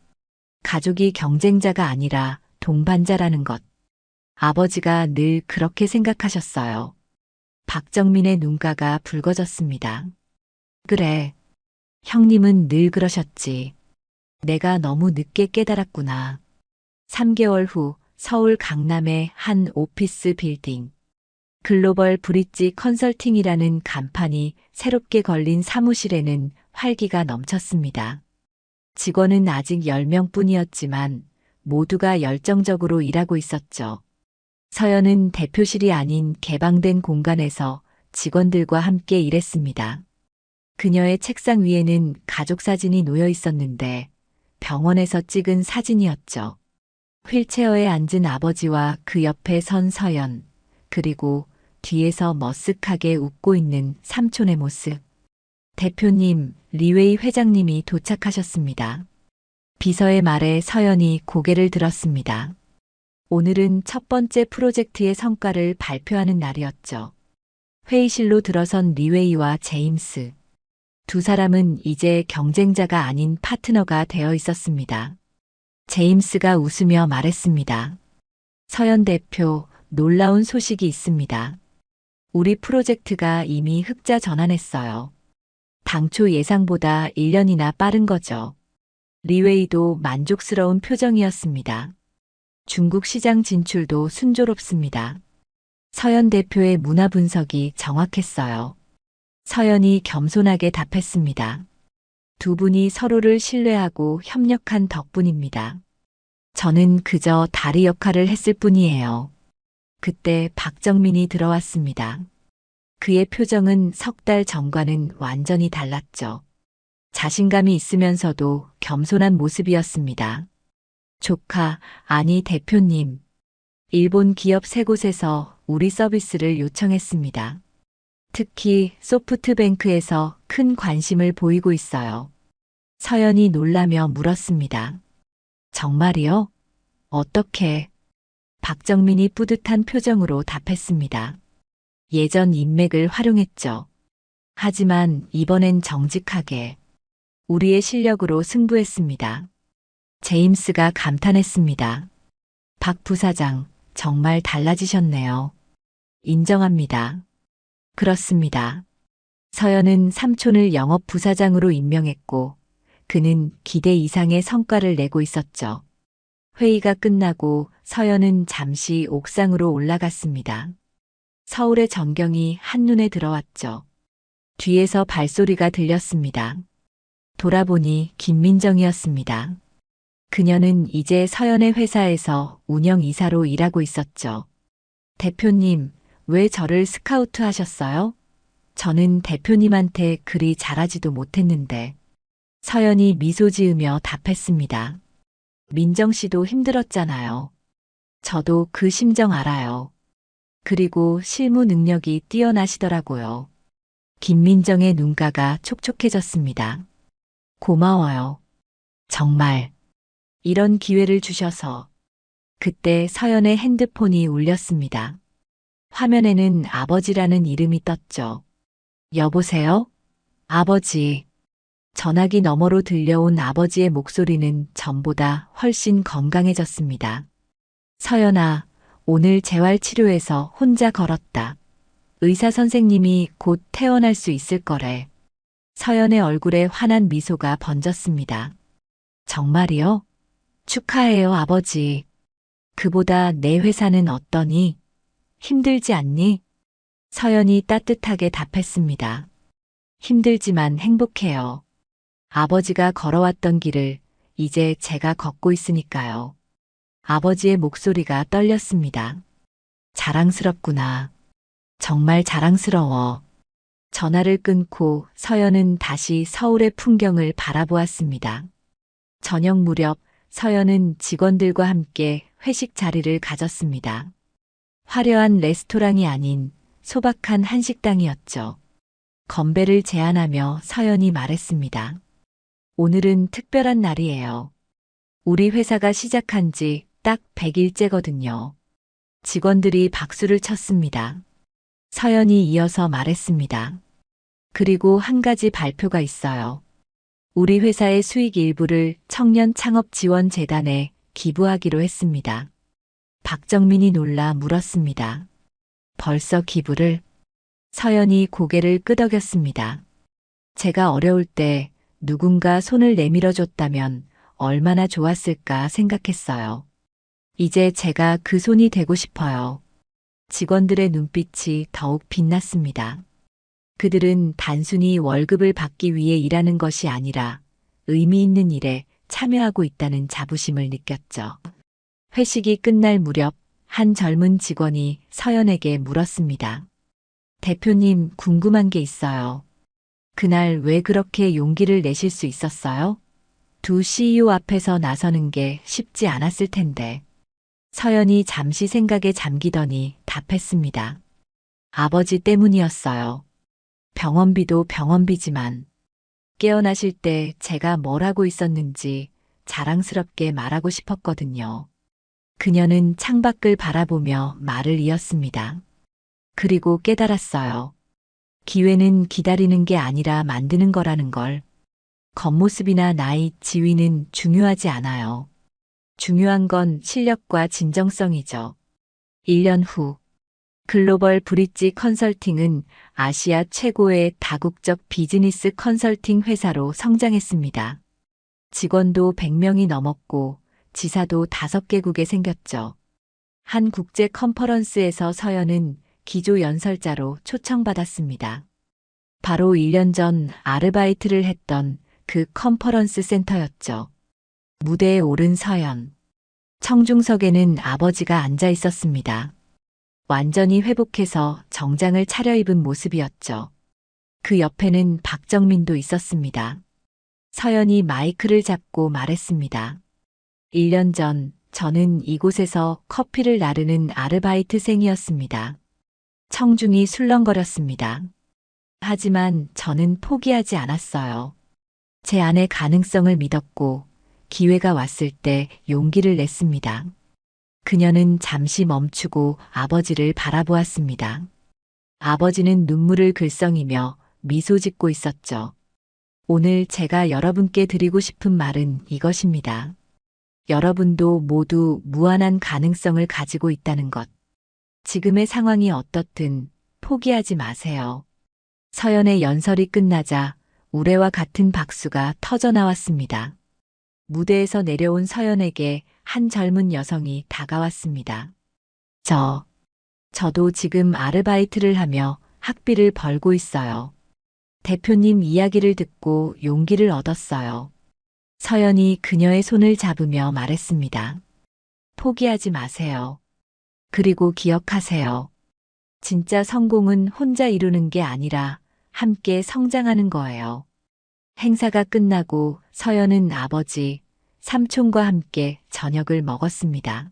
가족이 경쟁자가 아니라 동반자라는 것. 아버지가 늘 그렇게 생각하셨어요. 박정민의 눈가가 붉어졌습니다. 그래. 형님은 늘 그러셨지. 내가 너무 늦게 깨달았구나. 3개월 후 서울 강남의 한 오피스 빌딩. 글로벌 브릿지 컨설팅이라는 간판이 새롭게 걸린 사무실에는 활기가 넘쳤습니다. 직원은 아직 10명뿐이었지만 모두가 열정적으로 일하고 있었죠. 서연은 대표실이 아닌 개방된 공간에서 직원들과 함께 일했습니다. 그녀의 책상 위에는 가족 사진이 놓여 있었는데 병원에서 찍은 사진이었죠. 휠체어에 앉은 아버지와 그 옆에 선 서연, 그리고 뒤에서 머쓱하게 웃고 있는 삼촌의 모습. 대표님, 리웨이 회장님이 도착하셨습니다. 비서의 말에 서연이 고개를 들었습니다. 오늘은 첫 번째 프로젝트의 성과를 발표하는 날이었죠. 회의실로 들어선 리웨이와 제임스. 두 사람은 이제 경쟁자가 아닌 파트너가 되어 있었습니다. 제임스가 웃으며 말했습니다. 서연 대표, 놀라운 소식이 있습니다. 우리 프로젝트가 이미 흑자 전환했어요. 당초 예상보다 1년이나 빠른 거죠. 리웨이도 만족스러운 표정이었습니다. 중국 시장 진출도 순조롭습니다. 서연 대표의 문화 분석이 정확했어요. 서연이 겸손하게 답했습니다. 두 분이 서로를 신뢰하고 협력한 덕분입니다. 저는 그저 다리 역할을 했을 뿐이에요. 그때 박정민이 들어왔습니다. 그의 표정은 석 달 전과는 완전히 달랐죠. 자신감이 있으면서도 겸손한 모습이었습니다. 조카, 아니 대표님. 일본 기업 3곳에서 우리 서비스를 요청했습니다. 특히 소프트뱅크에서 큰 관심을 보이고 있어요. 서연이 놀라며 물었습니다. 정말이요? 어떻게? 박정민이 뿌듯한 표정으로 답했습니다. 예전 인맥을 활용했죠. 하지만 이번엔 정직하게 우리의 실력으로 승부했습니다. 제임스가 감탄했습니다. 박 부사장, 정말 달라지셨네요. 인정합니다. 그렇습니다. 서연은 삼촌을 영업부사장으로 임명했고 그는 기대 이상의 성과를 내고 있었죠. 회의가 끝나고 서연은 잠시 옥상으로 올라갔습니다. 서울의 전경이 한눈에 들어왔죠. 뒤에서 발소리가 들렸습니다. 돌아보니 김민정이었습니다. 그녀는 이제 서연의 회사에서 운영이사로 일하고 있었죠. 대표님, 왜 저를 스카우트 하셨어요? 저는 대표님한테 그리 잘하지도 못했는데. 서연이 미소 지으며 답했습니다. 민정 씨도 힘들었잖아요. 저도 그 심정 알아요. 그리고 실무 능력이 뛰어나시더라고요. 김민정의 눈가가 촉촉해졌습니다. 고마워요. 정말. 이런 기회를 주셔서. 그때 서연의 핸드폰이 울렸습니다. 화면에는 아버지라는 이름이 떴죠. 여보세요? 아버지. 전화기 너머로 들려온 아버지의 목소리는 전보다 훨씬 건강해졌습니다. 서연아, 오늘 재활치료에서 혼자 걸었다. 의사 선생님이 곧 퇴원할 수 있을 거래. 서연의 얼굴에 환한 미소가 번졌습니다. 정말이요? 축하해요, 아버지. 그보다 내 회사는 어떠니? 힘들지 않니? 서연이 따뜻하게 답했습니다. 힘들지만 행복해요. 아버지가 걸어왔던 길을 이제 제가 걷고 있으니까요. 아버지의 목소리가 떨렸습니다. 자랑스럽구나. 정말 자랑스러워. 전화를 끊고 서연은 다시 서울의 풍경을 바라보았습니다. 저녁 무렵 서연은 직원들과 함께 회식 자리를 가졌습니다. 화려한 레스토랑이 아닌 소박한 한식당이었죠. 건배를 제안하며 서연이 말했습니다. 오늘은 특별한 날이에요. 우리 회사가 시작한 지 딱 100일째거든요. 직원들이 박수를 쳤습니다. 서연이 이어서 말했습니다. 그리고 한 가지 발표가 있어요. 우리 회사의 수익 일부를 청년 창업 지원 재단에 기부하기로 했습니다. 박정민이 놀라 물었습니다. 벌써 기부를? 서연이 고개를 끄덕였습니다. 제가 어려울 때 누군가 손을 내밀어 줬다면 얼마나 좋았을까 생각했어요. 이제 제가 그 손이 되고 싶어요. 직원들의 눈빛이 더욱 빛났습니다. 그들은 단순히 월급을 받기 위해 일하는 것이 아니라 의미 있는 일에 참여하고 있다는 자부심을 느꼈죠. 회식이 끝날 무렵 한 젊은 직원이 서연에게 물었습니다. 대표님, 궁금한 게 있어요. 그날 왜 그렇게 용기를 내실 수 있었어요? 두 CEO 앞에서 나서는 게 쉽지 않았을 텐데. 서연이 잠시 생각에 잠기더니 답했습니다. 아버지 때문이었어요. 병원비도 병원비지만 깨어나실 때 제가 뭘 하고 있었는지 자랑스럽게 말하고 싶었거든요. 그녀는 창밖을 바라보며 말을 이었습니다. 그리고 깨달았어요. 기회는 기다리는 게 아니라 만드는 거라는 걸. 겉모습이나 나이, 지위는 중요하지 않아요. 중요한 건 실력과 진정성이죠. 1년 후, 글로벌 브릿지 컨설팅은 아시아 최고의 다국적 비즈니스 컨설팅 회사로 성장했습니다. 직원도 100명이 넘었고 지사도 5개국에 생겼죠. 한 국제 컨퍼런스에서 서연은 기조 연설자로 초청받았습니다. 바로 1년 전 아르바이트를 했던 그 컨퍼런스 센터였죠. 무대에 오른 서연. 청중석에는 아버지가 앉아 있었습니다. 완전히 회복해서 정장을 차려입은 모습이었죠. 그 옆에는 박정민도 있었습니다. 서연이 마이크를 잡고 말했습니다. 1년 전 저는 이곳에서 커피를 나르는 아르바이트생이었습니다. 청중이 술렁거렸습니다. 하지만 저는 포기하지 않았어요. 제 안의 가능성을 믿었고 기회가 왔을 때 용기를 냈습니다. 그녀는 잠시 멈추고 아버지를 바라보았습니다. 아버지는 눈물을 글썽이며 미소 짓고 있었죠. 오늘 제가 여러분께 드리고 싶은 말은 이것입니다. 여러분도 모두 무한한 가능성을 가지고 있다는 것. 지금의 상황이 어떻든 포기하지 마세요. 서연의 연설이 끝나자 우레와 같은 박수가 터져 나왔습니다. 무대에서 내려온 서연에게 한 젊은 여성이 다가왔습니다. 저도 지금 아르바이트를 하며 학비를 벌고 있어요. 대표님 이야기를 듣고 용기를 얻었어요. 서연이 그녀의 손을 잡으며 말했습니다. 포기하지 마세요. 그리고 기억하세요. 진짜 성공은 혼자 이루는 게 아니라 함께 성장하는 거예요. 행사가 끝나고 서연은 아버지, 삼촌과 함께 저녁을 먹었습니다.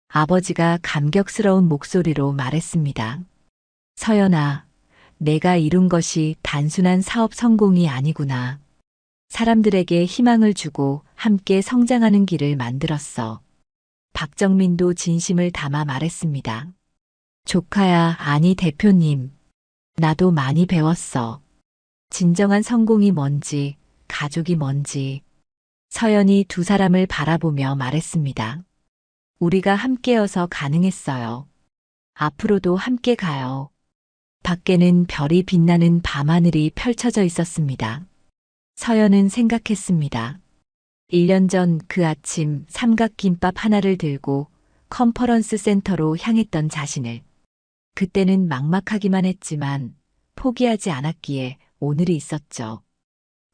아버지가 감격스러운 목소리로 말했습니다. 서연아, 내가 이룬 것이 단순한 사업 성공이 아니구나. 사람들에게 희망을 주고 함께 성장하는 길을 만들었어. 박정민도 진심을 담아 말했습니다. 조카야, 아니 대표님. 나도 많이 배웠어. 진정한 성공이 뭔지, 가족이 뭔지. 서연이 두 사람을 바라보며 말했습니다. 우리가 함께여서 가능했어요. 앞으로도 함께 가요. 밖에는 별이 빛나는 밤하늘이 펼쳐져 있었습니다. 서연은 생각했습니다. 1년 전 그 아침 삼각김밥 하나를 들고 컨퍼런스 센터로 향했던 자신을. 그때는 막막하기만 했지만 포기하지 않았기에 오늘이 있었죠.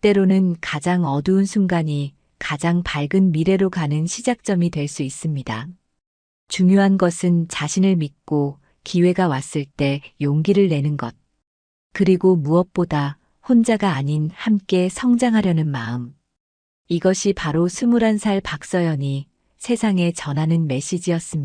때로는 가장 어두운 순간이 가장 밝은 미래로 가는 시작점이 될 수 있습니다. 중요한 것은 자신을 믿고 기회가 왔을 때 용기를 내는 것. 그리고 무엇보다 혼자가 아닌 함께 성장하려는 마음. 이것이 바로 21살 박서연이 세상에 전하는 메시지였습니다.